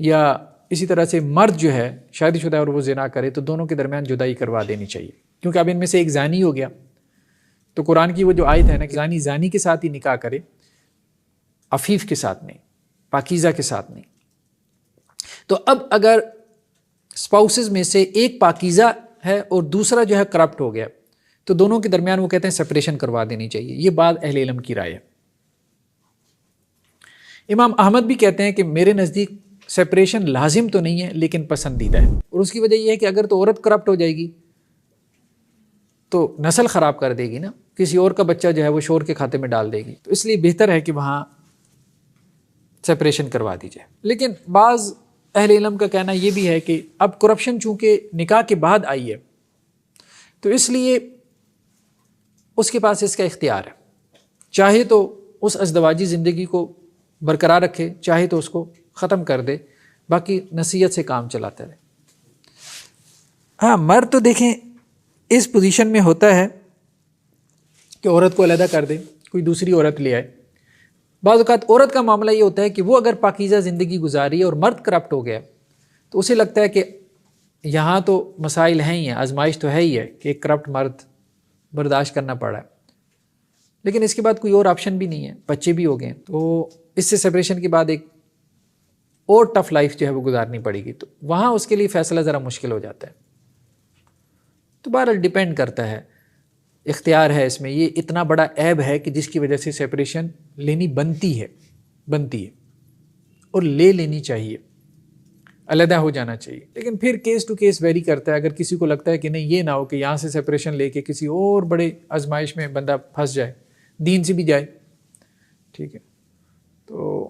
یا اسی طرح سے مرد جو ہے شادی شدہ ہے اور وہ زنا کرے، تو دونوں کے درمیان جدائی کروا دینی چاہیے، کیونکہ اب ان میں سے ایک زانی ہو گیا، تو قرآن کی وہ جو آیت ہے نا کہ زانی کے ساتھ ہی نکاح کرے، عفیف کے ساتھ نہیں، پاکیزہ کے ساتھ نہیں۔ تو اب اگر اسپاؤسز میں سے ایک پاکیزہ ہے اور دوسرا جو ہے کرپٹ ہو گیا، تو دونوں کے درمیان وہ کہتے ہیں سپریشن کروا دینی چاہیے، یہ بعض اہل علم کی رائے ہے۔ امام احمد بھی کہتے ہیں کہ میرے نزدیک سپریشن لازم تو نہیں ہے لیکن پسندیدہ ہے، اور اس کی وجہ یہ ہے کہ اگر تو عورت کرپٹ ہو جائے گی تو نسل خراب کر دے گی نا، کسی اور کا بچہ جو ہے وہ شور کے کھاتے میں ڈال دے گی، تو اس لیے بہتر ہے کہ وہاں سپریشن کروا دی جائے۔ لیکن بعض اہل علم کا کہنا یہ بھی ہے کہ اب کرپشن چونکہ نکاح کے بعد آئی ہے، تو اس لیے اس کے پاس اس کا اختیار ہے، چاہے تو اس ازدواجی زندگی کو برقرار رکھے، چاہے تو اس کو ختم کر دے، باقی نصیحت سے کام چلاتا رہے۔ ہاں مرد تو دیکھیں اس پوزیشن میں ہوتا ہے کہ عورت کو علیحدہ کر دے، کوئی دوسری عورت لے آئے۔ بعض اوقات عورت کا معاملہ یہ ہوتا ہے کہ وہ اگر پاکیزہ زندگی گزاری ہے اور مرد کرپٹ ہو گیا تو اسے لگتا ہے کہ یہاں تو مسائل ہیں ہی ہیں، آزمائش تو ہے ہی ہے کہ ایک کرپٹ مرد برداشت کرنا پڑا ہے، لیکن اس کے بعد کوئی اور آپشن بھی نہیں ہے، بچے بھی ہو گئے، تو اس سے سپریشن کے بعد ایک اور ٹف لائف جو ہے وہ گزارنی پڑے گی، تو وہاں اس کے لیے فیصلہ ذرا مشکل ہو جاتا ہے۔ تو بہرحال ڈیپینڈ کرتا ہے، اختیار ہے اس میں، یہ اتنا بڑا عیب ہے کہ جس کی وجہ سے سیپریشن لینی بنتی ہے اور لے لینی چاہیے، علیحدہ ہو جانا چاہیے. لیکن پھر کیس ٹو کیس ویری کرتا ہے. اگر کسی کو لگتا ہے کہ نہیں یہ نہ ہو کہ یہاں سے سیپریشن لے کے کسی اور بڑے آزمائش میں بندہ پھنس جائے، دین سے بھی جائے، ٹھیک ہے، تو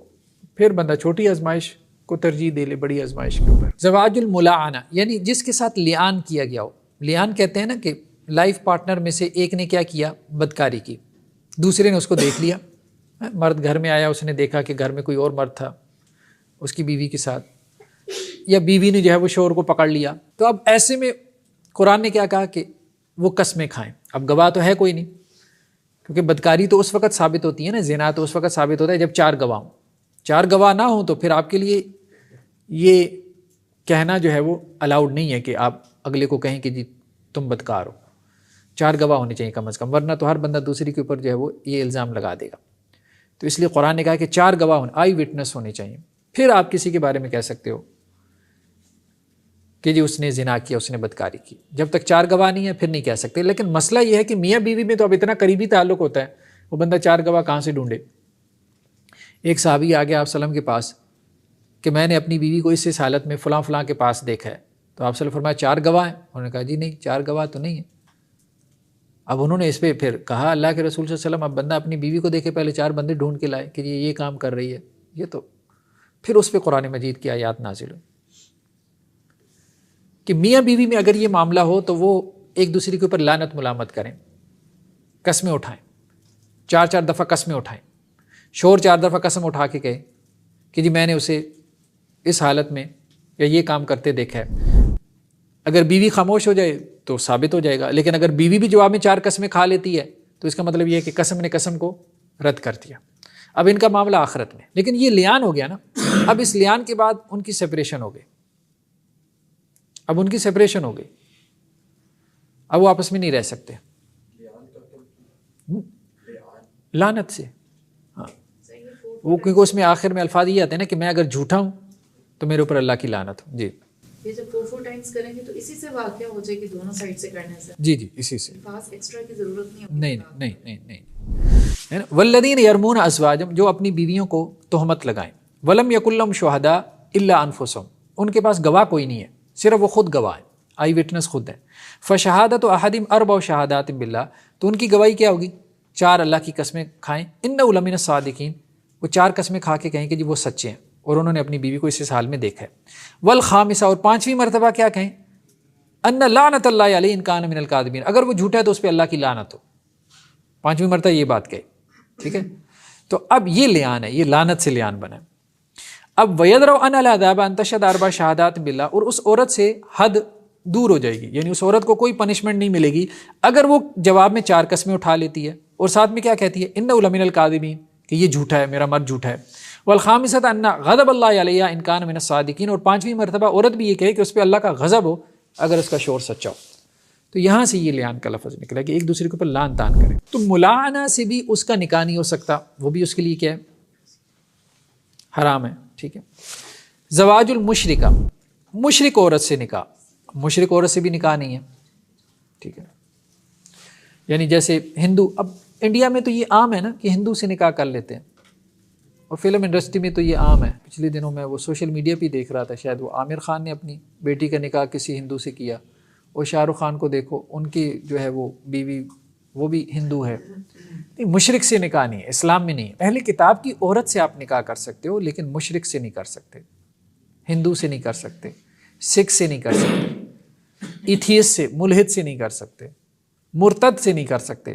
پھر بندہ چھوٹی آزمائش کو ترجیح دے لے بڑی آزمائش کے اوپر. زواج الملاعنہ یعنی جس کے ساتھ لیان کیا گیا ہو. لیان کہتے ہیں نا کہ لائف پارٹنر میں سے ایک نے کیا کیا، بدکاری کی، دوسرے نے اس کو دیکھ لیا. مرد گھر میں آیا، اس نے دیکھا کہ گھر میں کوئی اور مرد تھا اس کی بیوی کے ساتھ، یا بیوی نے جو ہے وہ شوہر کو پکڑ لیا. تو اب ایسے میں قرآن نے کیا کہا کہ وہ قسمیں کھائیں. اب گواہ تو ہے کوئی نہیں، کیونکہ بدکاری تو اس وقت ثابت ہوتی ہے نا، زنا تو اس وقت ثابت ہوتا ہے جب 4 گواہ ہوں. 4 گواہ نہ ہوں تو پھر آپ کے لیے یہ کہنا جو ہے وہ الاؤڈ نہیں ہے کہ آپ اگلے کو کہیں کہ جی تم بدکار ہو. 4 گواہ ہونے چاہیے کم از کم، ورنہ تو ہر بندہ دوسری کے اوپر جو ہے وہ یہ الزام لگا دے گا. تو اس لیے قرآن نے کہا کہ 4 گواہ ہونے، آئی وٹنس ہونے چاہیے. پھر آپ کسی کے بارے میں کہہ سکتے ہو کہ جی اس نے زنا کیا، اس نے بدکاری کی. جب تک 4 گواہ نہیں ہے پھر نہیں کہہ سکتے. لیکن مسئلہ یہ ہے کہ میاں بیوی میں تو اب اتنا قریبی تعلق ہوتا ہے، وہ بندہ 4 گواہ کہاں سے ڈھونڈے. ایک صحابی آ گیا آپ وسلم کے پاس کہ میں نے اپنی بیوی کو اس حالت میں فلاں فلاں کے پاس دیکھا ہے. تو آپ وسلم فرمایا 4 گواہ ہیں؟ انہوں نے کہا جی نہیں 4 گواہ تو نہیں ہے. اب انہوں نے اس پہ پھر کہا اللہ کے رسول صلی اللہ علیہ وسلم اب بندہ اپنی بیوی کو دیکھے پہلے 4 بندے ڈھونڈ کے لائے کہ یہ کام کر رہی ہے. یہ تو پھر اس پہ قرآن مجید کی آیات نازل ہوئی کہ میاں بیوی میں اگر یہ معاملہ ہو تو وہ ایک دوسرے کے اوپر لعنت ملامت کریں، قسمیں اٹھائیں، 4 دفعہ قسمیں اٹھائیں. شوہر 4 دفعہ قسم اٹھا کے کہے کہ جی میں نے اسے اس حالت میں یا یہ کام کرتے دیکھا ہے. اگر بیوی خاموش ہو جائے تو ثابت ہو جائے گا. لیکن اگر بیوی بھی جواب میں 4 قسمیں کھا لیتی ہے تو اس کا مطلب یہ ہے کہ قسم نے قسم کو رد کر دیا. اب ان کا معاملہ آخرت میں. لیکن یہ لیان ہو گیا نا، اب اس لیان کے بعد ان کی سپریشن ہو گئی. اب ان کی سپریشن ہو گئی، اب وہ آپس میں نہیں رہ سکتے لعنت سے. ہاں وہ کیونکہ اس میں آخر میں الفاظ یہ آتے ہیں نا کہ میں اگر جھوٹا ہوں تو میرے اوپر اللہ کی لعنت ہو. جی یہ جب 4 ٹائمز کریں گے تو اسی سے واقع ہو جائے کہ دونوں سائڈ سے کرنے سے. جی اسی سے، خاص ایکسٹرا کی ضرورت نہیں ہوتی. نہیں. والذین یرمون ازواجہم جو اپنی بیویوں کو تہمت لگائیں، ولم یکن لہم شہداء الا انفسہم ان کے پاس گواہ کوئی نہیں ہے، صرف وہ خود گواہ ہیں، آئی وٹنس خود ہیں. فشہادت احدہم 4 شہادات باللہ تو ان کی گواہی کیا ہوگی؟ 4 اللہ کی قسمیں کھائیں. انہ لمن الصادقین وہ 4 قسمیں کھا کے کہیں کہ جی وہ سچے ہیں اور انہوں نے اپنی بیوی کو اس حال میں دیکھا ہے. والخامسہ اور 5ویں مرتبہ کیا کہیں؟ ان لعنت اللہ علیہ ان کان من الکاذبین اگر وہ جھوٹا ہے تو اس پہ اللہ کی لعنت ہو. 5ویں مرتبہ یہ بات کہی، ٹھیک ہے. تو اب یہ لیان ہے، یہ لعنت سے لیان بنا. اب وَيَدْرَوْ أَنَّ الْعَذَابَ أَن تَشْهَدَ 4 شہادات باللہ اور اس عورت سے حد دور ہو جائے گی، یعنی اس عورت کو کوئی پنشمنٹ نہیں ملے گی اگر وہ جواب میں 4 قسمیں اٹھا لیتی ہے اور ساتھ میں کیا کہتی ہے اِنَّهُ لَمِنَ الْكَاذِبِينَ کہ یہ جھوٹا ہے، میرا مرد جھوٹا ہے. والخامسۃ ان غضب اللہ علیہ ان کان من الصادقین اور 5ویں مرتبہ عورت بھی یہ کہے کہ اس پہ اللہ کا غضب ہو اگر اس کا شوہر سچا ہو. تو یہاں سے یہ لیان کا لفظ نکلا کہ ایک دوسرے کے اوپر لان تان کریں. تو ملاعنہ سے بھی اس کا نکاح نہیں ہو سکتا، وہ بھی اس کے لیے کیا ہے؟ حرام ہے. ٹھیک ہے. زواج المشرکہ مشرک عورت سے نکاح، مشرک عورت سے بھی نکاح نہیں ہے. ٹھیک ہے. یعنی جیسے ہندو، اب انڈیا میں تو یہ عام ہے نا کہ ہندو سے نکاح کر لیتے ہیں، اور فلم انڈسٹری میں تو یہ عام ہے. پچھلے دنوں میں وہ سوشل میڈیا پہ دیکھ رہا تھا، شاید وہ عامر خان نے اپنی بیٹی کا نکاح کسی ہندو سے کیا، اور شاہ رخ خان کو دیکھو ان کی جو ہے وہ بیوی وہ بھی ہندو ہے. مشرک سے نکاح نہیں ہے، اسلام میں نہیں ہے. اہل کتاب کی عورت سے آپ نکاح کر سکتے ہو لیکن مشرک سے نہیں کر سکتے، ہندو سے نہیں کر سکتے، سکھ سے نہیں کر سکتے، ایتھیسٹ سے، ملحد سے نہیں کر سکتے، مرتد سے نہیں کر سکتے،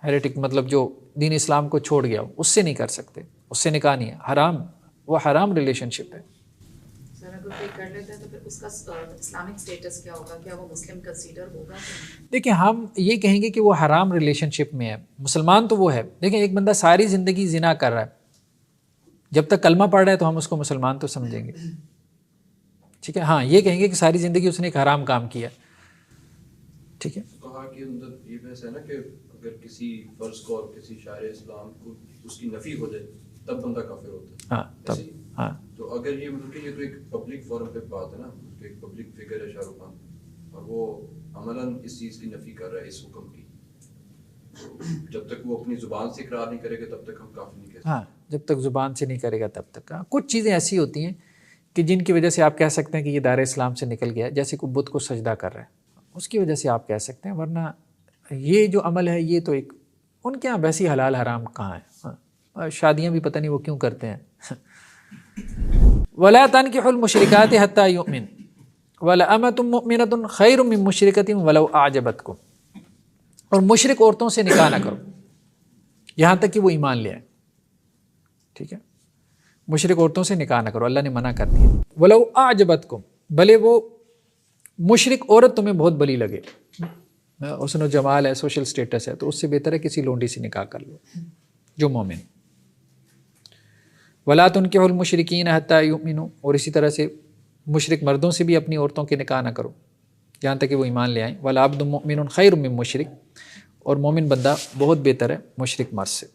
ہیریٹک مطلب جو دین اسلام کو چھوڑ گیا ہو اس سے نہیں کر سکتے، اس سے نکاح نہیں ہے. حرام، وہ حرام ریلیشن شپ ہے. سر اگر کوئی کر لیتا ہے تو پھر اس کا اسلامک سٹیٹس کیا ہوگا؟ کیا وہ مسلم کنسیڈر ہوگا؟ دیکھیں ہم یہ کہیں گے کہ وہ حرام ریلیشن شپ میں ہے. مسلمان تو وہ ہے. دیکھیں ایک بندہ ساری زندگی زنا کر رہا ہے، جب تک کلمہ پڑھ رہا ہے تو ہم اس کو مسلمان تو سمجھیں گے. ٹھیک ہے. ہاں یہ کہیں گے کہ ساری زندگی اس نے ایک حرام کام کیا. ٹھیک ہے. کہا کہ اندر یہ بحث ہے نا کہ اگر کسی فرض کو اور کسی شاعر اسلام کو اس کی نفی ہو جائے تب بندہ کافر ہوتا ہے. ہاں تب. ہاں تو اگر یہ مطلب کہ یہ تو ایک پبلک فورم پہ بات ہے نا کہ ایک پبلک فگر ہے شاہ رخ خان اور وہ عملاً اس چیز کی نفی کر رہا ہے اس حکم کی، جب تک وہ اپنی زبان سے اقرار نہیں کرے گا تب تک ہم کافر نہیں کہہ سکتے. ہاں جب تک زبان سے نہیں کرے گا تب تک. کچھ چیزیں ایسی ہوتی ہیں کہ جن کی وجہ سے آپ کہہ سکتے ہیں کہ یہ دائرہ اسلام سے نکل گیا, جیسے کوئی بت کو سجدہ کر رہا ہے, اس کی وجہ سے آپ کہہ سکتے ہیں, ورنہ یہ جو عمل ہے یہ تو ایک ان کے یہاں ویسی حلال حرام کہاں ہے, شادیاں بھی پتہ نہیں وہ کیوں کرتے ہیں. وَلَا تَنْكِحُوا الْمُشْرِكَاتِ حَتَّى يُؤْمِنْ وَلَأَمَةٌ مُؤْمِنَةٌ خَيْرٌ مِّن مُشْرِكَةٍ وَلَوْ أَعْجَبَتْكُمْ, اور مشرک عورتوں سے نکاح نہ کرو یہاں تک کہ وہ ایمان لے آئیں. ٹھیک ہے, مشرک عورتوں سے نکاح نہ کرو, اللہ نے منع کر دیا. وَلَوْ أَعْجَبَتْكُمْ, بھلے وہ مشرک عورت تمہیں بہت بلی لگے, حسن و جمال ہے, سوشل سٹیٹس ہے, تو اس سے بہتر ہے کسی لونڈی سے نکاح کر لو جو مومن. وَلَا تُنْكِحُوا الْمُشْرِكِينَ حَتَّى يُؤْمِنُوا, اور اسی طرح سے مشرک مردوں سے بھی اپنی عورتوں کے نکاح نہ کرو یہاں تک کہ وہ ایمان لے آئیں. وَلَعَبْدٌ مُؤْمِنٌ خَيْرٌ مِّن مُشْرِك, اور مومن بندہ بہت بہتر ہے مشرک مرد سے.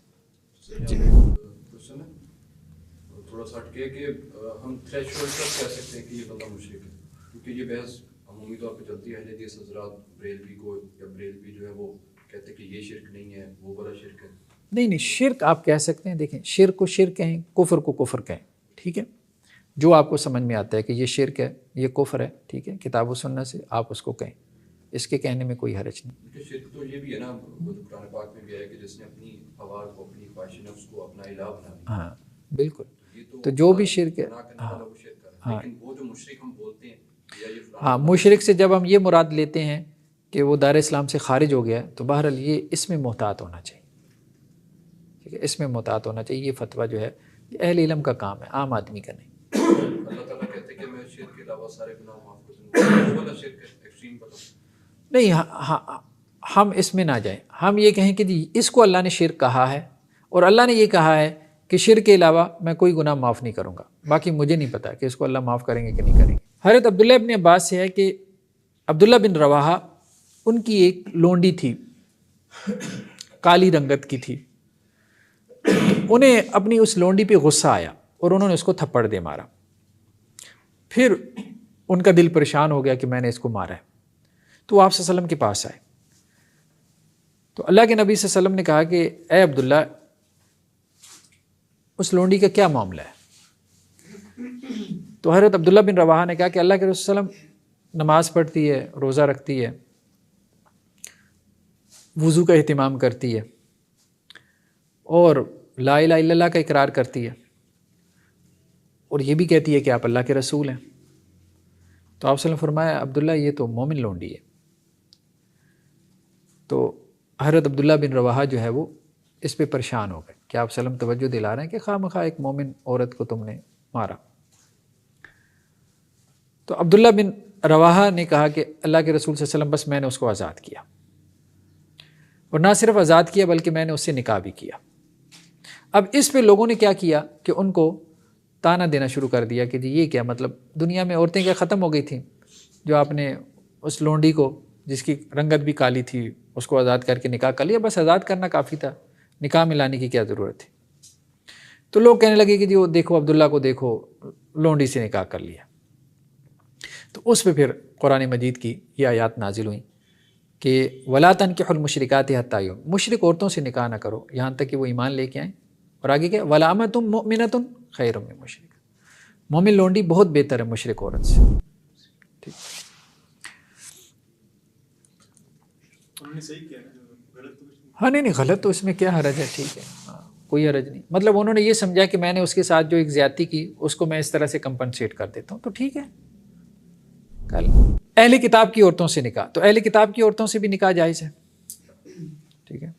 تھوڑا سا ہٹ کے کہ ہم تھریش ہولڈ پر کہہ سکتے ہیں کہ یہ بندہ مشرک ہے, کیونکہ یہ بحث عمومی طور پہ چلتی ہے. اہل حدیث حضرات بریلوی کو یا بریلوی جو ہے وہ کہتے ہیں کہ یہ شرک نہیں ہے, وہ بڑا شرک ہے. نہیں, شرک آپ کہہ سکتے ہیں. دیکھیں, شرک کو شرک کہیں, کفر کو کفر کہیں. ٹھیک ہے, جو آپ کو سمجھ میں آتا ہے کہ یہ شرک ہے, یہ کفر ہے, ٹھیک ہے, کتاب و سنت سے آپ اس کو کہیں, اس کے کہنے میں کوئی حرج نہیں. شرک تو یہ بھی ہے نا, وہ تو قرآن پاک میں بھی ہے کہ جس نے اپنی ہوا کو, اپنی خواہش نفس کو اپنا الہ بنا لیا. ہاں بالکل, تو جو بھی شرک ہے, لیکن وہ جو مشرک ہم بولتے ہیں, ہاں مشرک سے جب ہم یہ مراد لیتے ہیں کہ وہ دار اسلام سے خارج ہو گیا, تو بہرحال یہ اس میں محتاط ہونا چاہیے. ٹھیک ہے, اس میں محتاط ہونا چاہیے. یہ فتویٰ جو ہے یہ اہل علم کا کام ہے, عام آدمی کا نہیں. اللہ تعالیٰ کہتے ہیں کہ میں شرک کے علاوہ سارے گناہ معاف کر دوں گا, وہ والا شرک ہے ایکسٹریم بتاؤ. نہیں, ہم اس میں نہ جائیں. ہم یہ کہیں کہ جی اس کو اللہ نے شرک کہا ہے, اور اللہ نے یہ کہا ہے کہ شرک کے علاوہ میں کوئی گناہ معاف نہیں کروں گا. باقی مجھے نہیں پتا کہ اس کو اللہ معاف کریں گے کہ نہیں کریں گے. حضرت عبداللہ ابن عباس سے ہے کہ عبداللہ بن رواحہ, ان کی ایک لونڈی تھی, کالی رنگت کی تھی. انہیں اپنی اس لونڈی پہ غصہ آیا اور انہوں نے اس کو تھپڑ دے مارا. پھر ان کا دل پریشان ہو گیا کہ میں نے اس کو مارا ہے, تو وہ آپ صلی اللہ علیہ وسلم کے پاس آئے. تو اللہ کے نبی صلی اللہ علیہ وسلم نے کہا کہ اے عبداللہ, اس لونڈی کا کیا معاملہ ہے؟ تو حضرت عبداللہ بن رواحہ نے کہا کہ اللہ کے رسول صلی اللہ علیہ وسلم نماز پڑھتی ہے, روزہ رکھتی ہے, وضو کا اہتمام کرتی ہے, اور لا الہ الا اللہ کا اقرار کرتی ہے, اور یہ بھی کہتی ہے کہ آپ اللہ کے رسول ہیں. تو آپ صلی اللہ علیہ وسلم فرمایا, عبداللہ یہ تو مومن لونڈی ہے. تو حضرت عبداللہ بن رواحہ جو ہے وہ اس پہ پریشان ہو گئے کہ آپ صلی اللہ علیہ وسلم توجہ دلا رہے ہیں کہ خواہ مخواہ ایک مومن عورت کو تم نے مارا. تو عبداللہ بن رواحہ نے کہا کہ اللہ کے رسول صلی اللہ علیہ وسلم بس میں نے اس کو آزاد کیا, اور نہ صرف آزاد کیا بلکہ میں نے اس سے نکاح بھی کیا. اب اس پہ لوگوں نے کیا کیا کہ ان کو تانا دینا شروع کر دیا کہ جی یہ کیا مطلب, دنیا میں عورتیں کیا ختم ہو گئی تھیں جو آپ نے اس لونڈی کو جس کی رنگت بھی کالی تھی اس کو آزاد کر کے نکاح کر لیا, بس آزاد کرنا کافی تھا, نکاح میں لانے کی کیا ضرورت تھی. تو لوگ کہنے لگے کہ جی وہ دیکھو عبداللہ کو دیکھو, لونڈی سے نکاح کر لیا. تو اس پہ پھر قرآن مجید کی یہ آیات نازل ہوئیں کہ وَلَا تَنْكِحُوا الْمُشْرِكَاتِ حَتَّى يُؤْمِنَّ, مشرک عورتوں سے نکاح نہ کرو یہاں تک کہ وہ ایمان لے کے آئیں. اور آگے کیا, وَلَأَمَةٌ مُؤْمِنَةٌ خَيْرٌ مِّن مُشْرِكَةٍ, مومن لونڈی بہت بہتر ہے مشرک عورت سے. ٹھیک, انہوں نے صحیح کیا نا, غلط تو ہاں نہیں غلط تو اس میں کیا حرج ہے. ٹھیک ہے, ہاں کوئی حرج نہیں. مطلب انہوں نے یہ سمجھا کہ میں نے اس کے ساتھ جو ایک زیادتی کی اس کو میں اس طرح سے کمپنسیٹ کر دیتا ہوں, تو ٹھیک ہے. کل اہل کتاب کی عورتوں سے نکاح, تو اہل کتاب کی عورتوں سے بھی نکاح جائز ہے. ٹھیک ہے,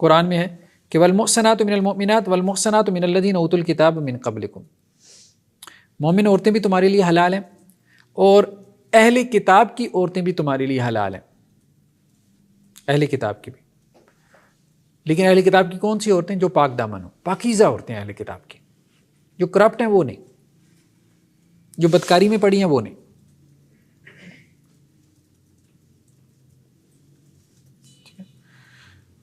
قرآن میں ہے کہ والمحصنات من المؤمنات والمحصنات من الذین اوتوا الکتاب من قبلکم, مومن عورتیں بھی تمہارے لیے حلال ہیں اور اہل کتاب کی عورتیں بھی تمہارے لیے حلال ہیں, اہل کتاب کی بھی. لیکن اہل کتاب کی کون سی عورتیں؟ جو پاک دامن ہوں, پاکیزہ عورتیں اہل کتاب کی. جو کرپٹ ہیں وہ نہیں, جو بدکاری میں پڑی ہیں وہ نہیں.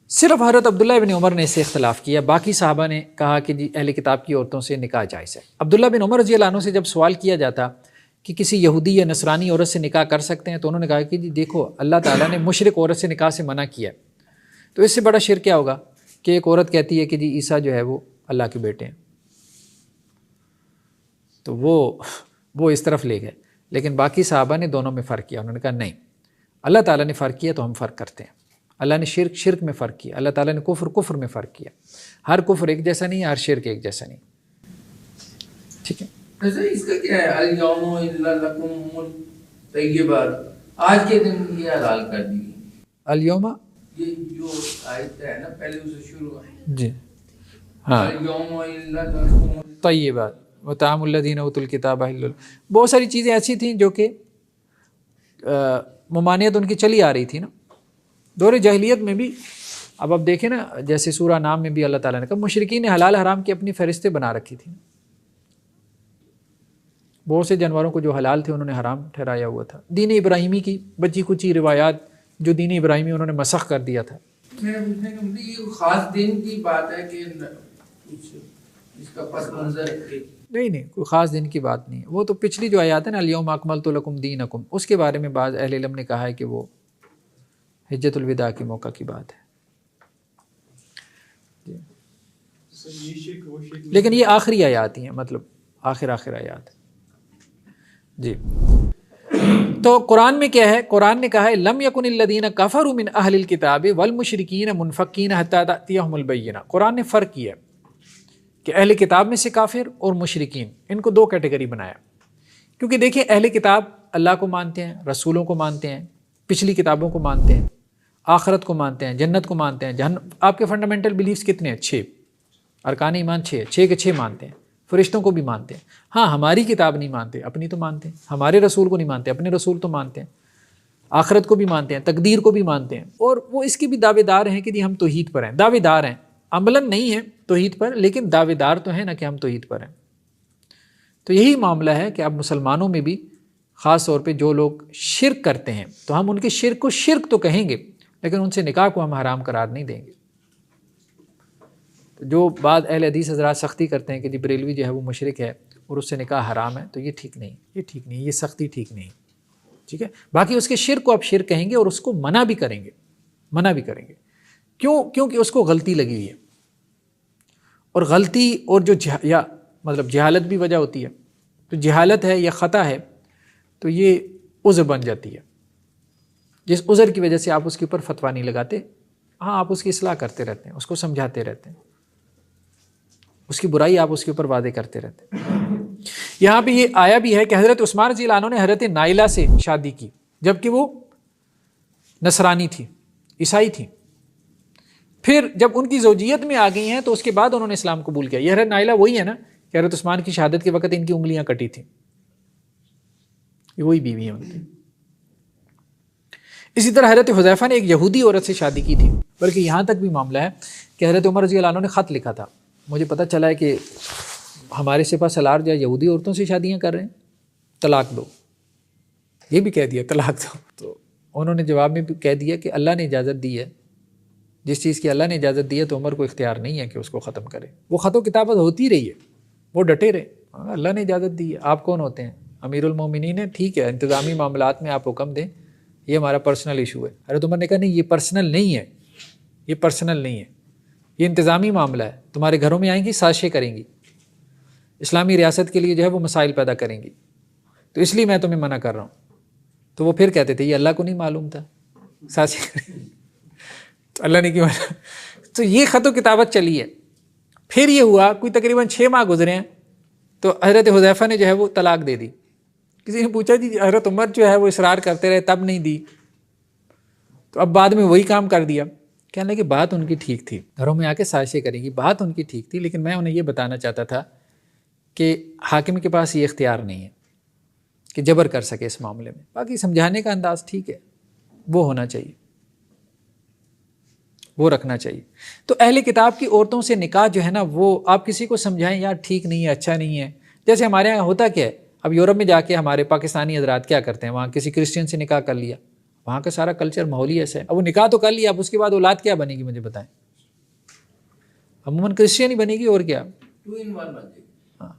صرف حضرت عبداللہ ابن عمر نے اس سے اختلاف کیا, باقی صحابہ نے کہا کہ جی اہل کتاب کی عورتوں سے نکاح جائز ہے. عبداللہ بن عمر رضی اللہ عنہ سے جب سوال کیا جاتا کہ کسی یہودی یا نصرانی عورت سے نکاح کر سکتے ہیں, تو انہوں نے کہا کہ جی دیکھو اللہ تعالیٰ نے مشرک عورت سے نکاح سے منع کیا ہے, تو اس سے بڑا شرک کیا ہوگا کہ ایک عورت کہتی ہے کہ جی عیسیٰ جو ہے وہ اللہ کے بیٹے ہیں، تو وہ اس طرف لے گئے. لیکن باقی صحابہ نے دونوں میں فرق کیا. انہوں نے کہا نہیں، اللہ تعالیٰ نے فرق کیا تو ہم فرق کرتے ہیں. اللہ نے شرک میں فرق کیا، اللہ تعالیٰ نے کفر میں فرق کیا. ہر کفر ایک جیسا نہیں ہے، ہر شرک ایک جیسا نہیں. ٹھیک ہے. ایسا اس کا کیا ہے؟ الیوم الا لکم الطیبات، آج کے دن یہ حلال کر دی. الیوم، یہ جو آیت ہے نا پہلے اسے شروع ہے جی ہاں، الیوم الا لکم طیبات وطعام الذین اوتوا الکتاب حل لکم. بہت ساری چیزیں ایسی تھیں جو کہ ممانعت ان کی چلی آ رہی تھی نا دور جاہلیت میں بھی. اب آپ دیکھیں نا، جیسے سورہ نام میں بھی اللہ تعالیٰ نے کہا مشرکین نے حلال حرام کی اپنی فہرستیں بنا رکھی تھیں. بہت سے جانوروں کو جو حلال تھے انہوں نے حرام ٹھہرایا ہوا تھا. دین ابراہیمی کی بچی کچی روایات جو دین ابراہیمی انہوں نے مسخ کر دیا تھا. میرا پوچھنے کا مطلب یہ خاص دن کی بات ہے کہ کچھ اس کا پس منظر نہیں، کوئی خاص دن کی بات نہیں ہے. وہ تو پچھلی جو آیات ہے نا الیوم اکملت لکم دینکم، اس کے بارے میں بعض اہل علم نے کہا ہے کہ وہ حجۃ الوداع کے موقع کی بات ہے. یہ شرک وہ شرک لیکن یہ آخری آیات ہی ہیں، مطلب آخر آیات. جی تو قرآن میں کیا ہے؟ قرآن نے کہا ہے لم یکن الذین کفروا من اہل الکتاب والمشرکین منفکین حتی تأتیہم البینہ. قرآن نے فرق کیا کہ اہل کتاب میں سے کافر اور مشرکین، ان کو دو کیٹیگری بنایا. کیونکہ دیکھیں اہل کتاب اللہ کو مانتے ہیں، رسولوں کو مانتے ہیں، پچھلی کتابوں کو مانتے ہیں، آخرت کو مانتے ہیں، جنت کو مانتے ہیں. آپ کے فنڈامنٹل بلیفز کتنے ہیں؟ 6 ارکان ایمان 6 کے 6 مانتے ہیں. فرشتوں کو بھی مانتے ہیں. ہاں ہماری کتاب نہیں مانتے، اپنی تو مانتے ہیں. ہمارے رسول کو نہیں مانتے، اپنے رسول تو مانتے ہیں. آخرت کو بھی مانتے ہیں، تقدیر کو بھی مانتے ہیں. اور وہ اس کے بھی دعوے دار ہیں کہ جی ہم توحید پر ہیں. دعوے دار ہیں، عملاً نہیں ہیں توحید پر، لیکن دعوے دار تو ہیں نا کہ ہم توحید پر ہیں. تو یہی معاملہ ہے کہ اب مسلمانوں میں بھی خاص طور پہ جو لوگ شرک کرتے ہیں تو ہم ان کے شرک کو شرک تو کہیں گے، لیکن ان سے نکاح کو ہم حرام قرار نہیں دیں گے. جو بعض اہل حدیث حضرات سختی کرتے ہیں کہ جی بریلوی جو ہے وہ مشرک ہے اور اس سے نکاح حرام ہے، تو یہ ٹھیک نہیں، یہ سختی ٹھیک نہیں. ٹھیک ہے. باقی اس کے شرک کو آپ شرک کہیں گے اور اس کو منع بھی کریں گے. کیونکہ اس کو غلطی لگی ہوئی ہے، اور غلطی اور جو مطلب جہالت بھی وجہ ہوتی ہے. تو جہالت ہے یا خطا ہے تو یہ عذر بن جاتی ہے. جس عذر کی وجہ سے آپ اس کے اوپر فتویٰ نہیں لگاتے، ہاں آپ اس کی اصلاح کرتے رہتے ہیں، اس کو سمجھاتے رہتے ہیں، اس کی برائی آپ اس کے اوپر واضح کرتے رہتے ہیں. یہاں پہ یہ آیا بھی ہے کہ حضرت عثمان رضی اللہ عنہ نے حضرت نائلہ سے شادی کی جبکہ وہ نصرانی تھی، عیسائی تھی. پھر جب ان کی زوجیت میں آ گئی ہیں تو اس کے بعد انہوں نے اسلام قبول کیا. یہ حضرت نائلہ وہی ہے نا کہ حضرت عثمان کی شہادت کے وقت ان کی انگلیاں کٹی تھیں، یہ وہی بیوی ہیں ان کی. اسی طرح حضرت حذیفہ نے ایک یہودی عورت سے شادی کی تھی. بلکہ یہاں تک بھی معاملہ ہے کہ حضرت عمر رضی اللہ عنہ نے خط لکھا تھا، مجھے پتہ چلا ہے کہ ہمارے سپہ سالار جو یہودی عورتوں سے شادیاں کر رہے ہیں، طلاق دو. یہ بھی کہہ دیا طلاق دو. تو انہوں نے جواب میں بھی کہہ دیا کہ اللہ نے اجازت دی ہے، جس چیز کی اللہ نے اجازت دی ہے تو عمر کو اختیار نہیں ہے کہ اس کو ختم کرے. وہ خط و کتابت ہوتی رہی ہے، وہ ڈٹے رہے. اللہ نے اجازت دی ہے. آپ کون ہوتے ہیں؟ امیر المومنین ہے. ٹھیک ہے، انتظامی معاملات میں آپ حکم دیں، یہ ہمارا پرسنل ایشو ہے. حضرت عمر نے کہا نہیں، یہ پرسنل نہیں ہے، یہ پرسنل نہیں ہے، یہ انتظامی معاملہ ہے. تمہارے گھروں میں آئیں گی، سازشیں کریں گی، اسلامی ریاست کے لیے جو ہے وہ مسائل پیدا کریں گی، تو اس لیے میں تمہیں منع کر رہا ہوں. تو وہ پھر کہتے تھے یہ اللہ کو نہیں معلوم تھا سازشیں کریں گی، تو اللہ نے کیوں منع. تو یہ خط و کتابت چلی ہے. پھر یہ ہوا کوئی تقریباً 6 ماہ گزرے ہیں تو حضرت حذیفہ نے جو ہے وہ طلاق دے دی. کسی نے پوچھا جی حضرت عمر جو ہے وہ اصرار کرتے رہے تب نہیں دی، تو اب بعد میں وہی کام کر دیا. کہنے لگے بات ان کی ٹھیک تھی، گھروں میں آ کے سازشیں کریں گی، بات ان کی ٹھیک تھی، لیکن میں انہیں یہ بتانا چاہتا تھا کہ حاکم کے پاس یہ اختیار نہیں ہے کہ جبر کر سکے اس معاملے میں. باقی سمجھانے کا انداز ٹھیک ہے، وہ ہونا چاہیے، وہ رکھنا چاہیے. تو اہل کتاب کی عورتوں سے نکاح جو ہے نا، وہ آپ کسی کو سمجھائیں یار ٹھیک نہیں ہے، اچھا نہیں ہے. جیسے ہمارے یہاں ہوتا کیا ہے، اب یورپ میں جا کے ہمارے پاکستانی حضرات کیا کرتے ہیں، وہاں کسی کرسچن سے نکاح کر لیا، وہاں کا سارا کلچر ماحول ہی ایسا ہے. اب وہ نکاح تو کر لیا، اب اس کے بعد اولاد کیا بنے گی مجھے بتائیں؟ عموماً کرسچن ہی بنے گی اور کیا. 2 in 1 بن جائے. ہاں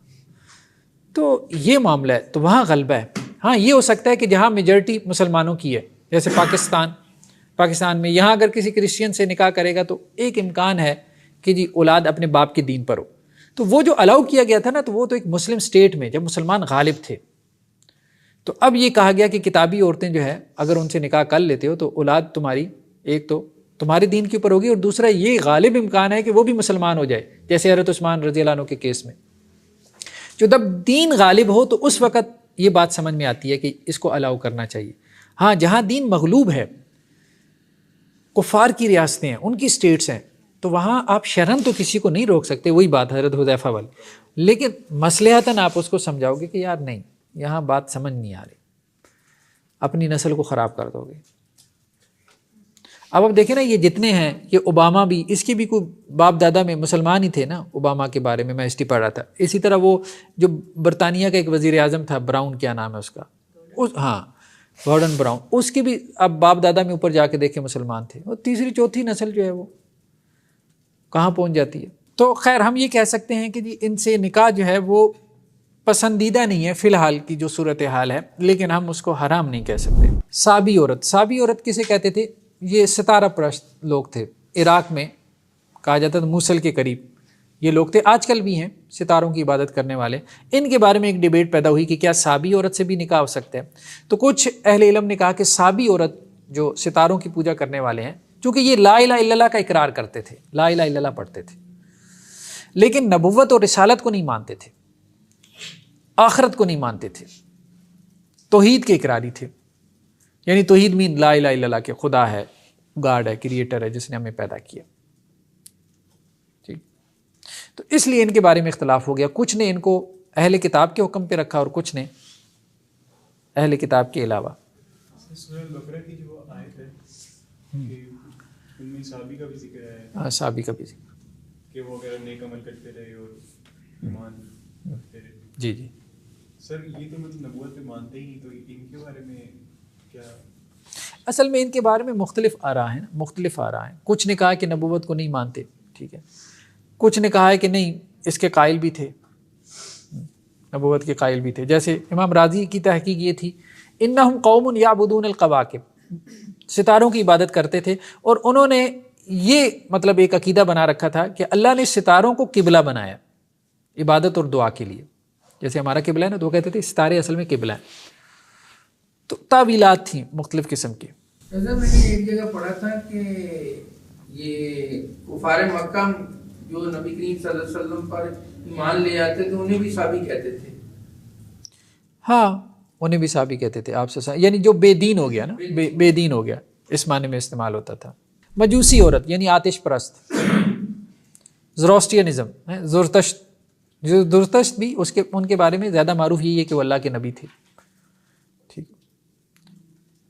تو یہ معاملہ ہے، تو وہاں غلبہ ہے. ہاں یہ ہو سکتا ہے کہ جہاں میجورٹی مسلمانوں کی ہے، جیسے پاکستان، پاکستان میں یہاں اگر کسی کرسچین سے نکاح کرے گا تو ایک امکان ہے کہ جی اولاد اپنے باپ کے دین پر ہو. تو وہ جو الاؤ کیا گیا تھا نا تو وہ تو ایک مسلم اسٹیٹ میں جب مسلمان غالب تھے. تو اب یہ کہا گیا کہ کتابی عورتیں جو ہے اگر ان سے نکاح کر لیتے ہو تو اولاد تمہاری ایک تو تمہارے دین کے اوپر ہوگی اور دوسرا یہ غالب امکان ہے کہ وہ بھی مسلمان ہو جائے, جیسے حضرت عثمان رضی اللہ عنہ کے کیس میں. جو جب دین غالب ہو تو اس وقت یہ بات سمجھ میں آتی ہے کہ اس کو الاؤ کرنا چاہیے. ہاں جہاں دین مغلوب ہے, کفار کی ریاستیں ہیں, ان کی اسٹیٹس ہیں, تو وہاں آپ شرعاً تو کسی کو نہیں روک سکتے, وہی بات حضرت حذیفہ والی, لیکن مصلحتاً آپ اس کو سمجھاؤ گے کہ یار نہیں یہاں بات سمجھ نہیں آ رہی, اپنی نسل کو خراب کر دو گے. اب دیکھیں نا یہ جتنے ہیں, یہ اوباما بھی, اس کے بھی کوئی باپ دادا میں مسلمان ہی تھے نا. اوباما کے بارے میں میں ہسٹری پڑھ رہا تھا. اسی طرح وہ جو برطانیہ کا ایک وزیر اعظم تھا, براؤن کیا نام ہے اس کا, ہاں گارڈن براؤن, اس کی بھی اب باپ دادا میں اوپر جا کے دیکھیں مسلمان تھے. اور تیسری چوتھی نسل جو ہے وہ کہاں پہنچ جاتی ہے. تو خیر ہم یہ کہہ سکتے ہیں کہ جی ان سے نکاح جو ہے وہ پسندیدہ نہیں ہے فی الحال کی جو صورتحال ہے, لیکن ہم اس کو حرام نہیں کہہ سکتے. صابی عورت, صابی عورت کسے کہتے تھے؟ یہ ستارہ پرست لوگ تھے عراق میں, کہا جاتا تھا موصل کے قریب یہ لوگ تھے, آج کل بھی ہیں ستاروں کی عبادت کرنے والے. ان کے بارے میں ایک ڈیبیٹ پیدا ہوئی کہ کیا صابی عورت سے بھی نکاح ہو سکتا ہے. تو کچھ اہل علم نے کہا کہ صابی عورت جو ستاروں کی پوجا کرنے والے ہیں, چونکہ یہ لا الہ الا اللہ کا اقرار کرتے تھے, لا الہ الا اللہ پڑھتے تھے, لیکن نبوت اور رسالت کو نہیں مانتے تھے, آخرت کو نہیں مانتے تھے, توحید کے اقراری تھے. یعنی توحید مین لا الہ الا اللہ کہ خدا ہے, گاڈ ہے, کریٹر ہے جس نے ہمیں پیدا کیا. ٹھیک, تو اس لیے ان کے بارے میں اختلاف ہو گیا. کچھ نے ان کو اہل کتاب کے حکم پہ رکھا اور کچھ نے اہل کتاب کے علاوہ. سورہ البقرہ کی جو آیت ہے کہ ان میں صحابی کا بھی ذکر ہے. ہاں صحابی کا بھی ذکر کہ وہ اگر نیک عمل کرتے رہے اور ایمان رکھتے رہے. جی جی سر یہ تو مطلب نبوت پہ مانتے ہی نہیں, تو ان کے بارے میں کیا؟ اصل میں ان کے بارے میں مختلف آراء ہیں, مختلف آراء ہیں. کچھ نے کہا کہ نبوت کو نہیں مانتے, ٹھیک ہے, کچھ نے کہا ہے کہ نہیں اس کے قائل بھی تھے, نبوت کے قائل بھی تھے. جیسے امام راضی کی تحقیق یہ تھی, انہم قوم یعبدون القواکب, ستاروں کی عبادت کرتے تھے, اور انہوں نے یہ مطلب ایک عقیدہ بنا رکھا تھا کہ اللہ نے ستاروں کو قبلہ بنایا عبادت اور دعا کے لیے. جیسے ہمارا قبلہ ہے نا, تو وہ کہتے تھے ستارے اصل میں قبلہ ہیں. تو تعویلات تھیں مختلف قسم کی. ایسا میں نے ایک جگہ پڑھا تھا کہ یہ کفار مکہ جو نبی کریم صلی اللہ علیہ وسلم پر ایمان لے آتے تھے انہیں بھی صحابی کہتے تھے. ہاں انہیں بھی صحابی کہتے تھے. آپ سے یعنی جو بے دین ہو گیا نا, بے دین ہو گیا, اس معنی میں استعمال ہوتا تھا. مجوسی عورت یعنی آتش پرست, زروسٹرینزم, زرتشت, جو زرتشت بھی اس کے ان کے بارے میں زیادہ معروف یہی ہے کہ وہ اللہ کے نبی تھے. ٹھیک,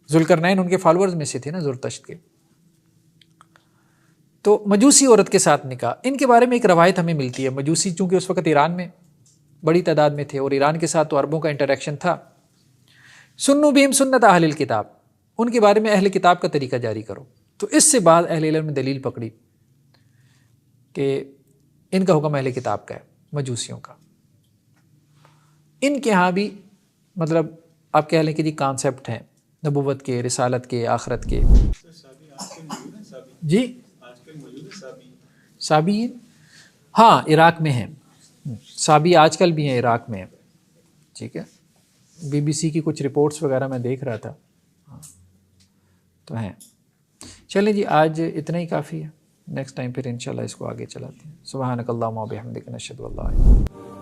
ذوالقرنین ان کے فالورز میں سے تھے نا زرتشت کے. تو مجوسی عورت کے ساتھ نکاح, ان کے بارے میں ایک روایت ہمیں ملتی ہے. مجوسی چونکہ اس وقت ایران میں بڑی تعداد میں تھے اور ایران کے ساتھ تو عربوں کا انٹریکشن تھا. سنو بہم سنت اہل الکتاب, ان کے بارے میں اہل کتاب کا طریقہ جاری کرو. تو اس سے بعد اہل علم نے دلیل پکڑی کہ ان کا حکم اہل کتاب کا ہے, مجوسیوں کا. ان کے ہاں بھی مطلب آپ کہہ لیں کہ جی کانسیپٹ ہیں نبوت کے, رسالت کے, آخرت کے. جی صابی ہاں عراق میں ہیں, صابی آج کل بھی ہیں عراق میں ہیں. ٹھیک ہے, بی بی سی کی کچھ رپورٹس وغیرہ میں دیکھ رہا تھا, ہاں تو ہیں. چلیں جی آج اتنا ہی کافی ہے, نیکسٹ ٹائم پھر انشاءاللہ اس کو آگے چلاتے ہیں. سبحانک اللہم و بحمدک نشہد ان لا الہ الا انت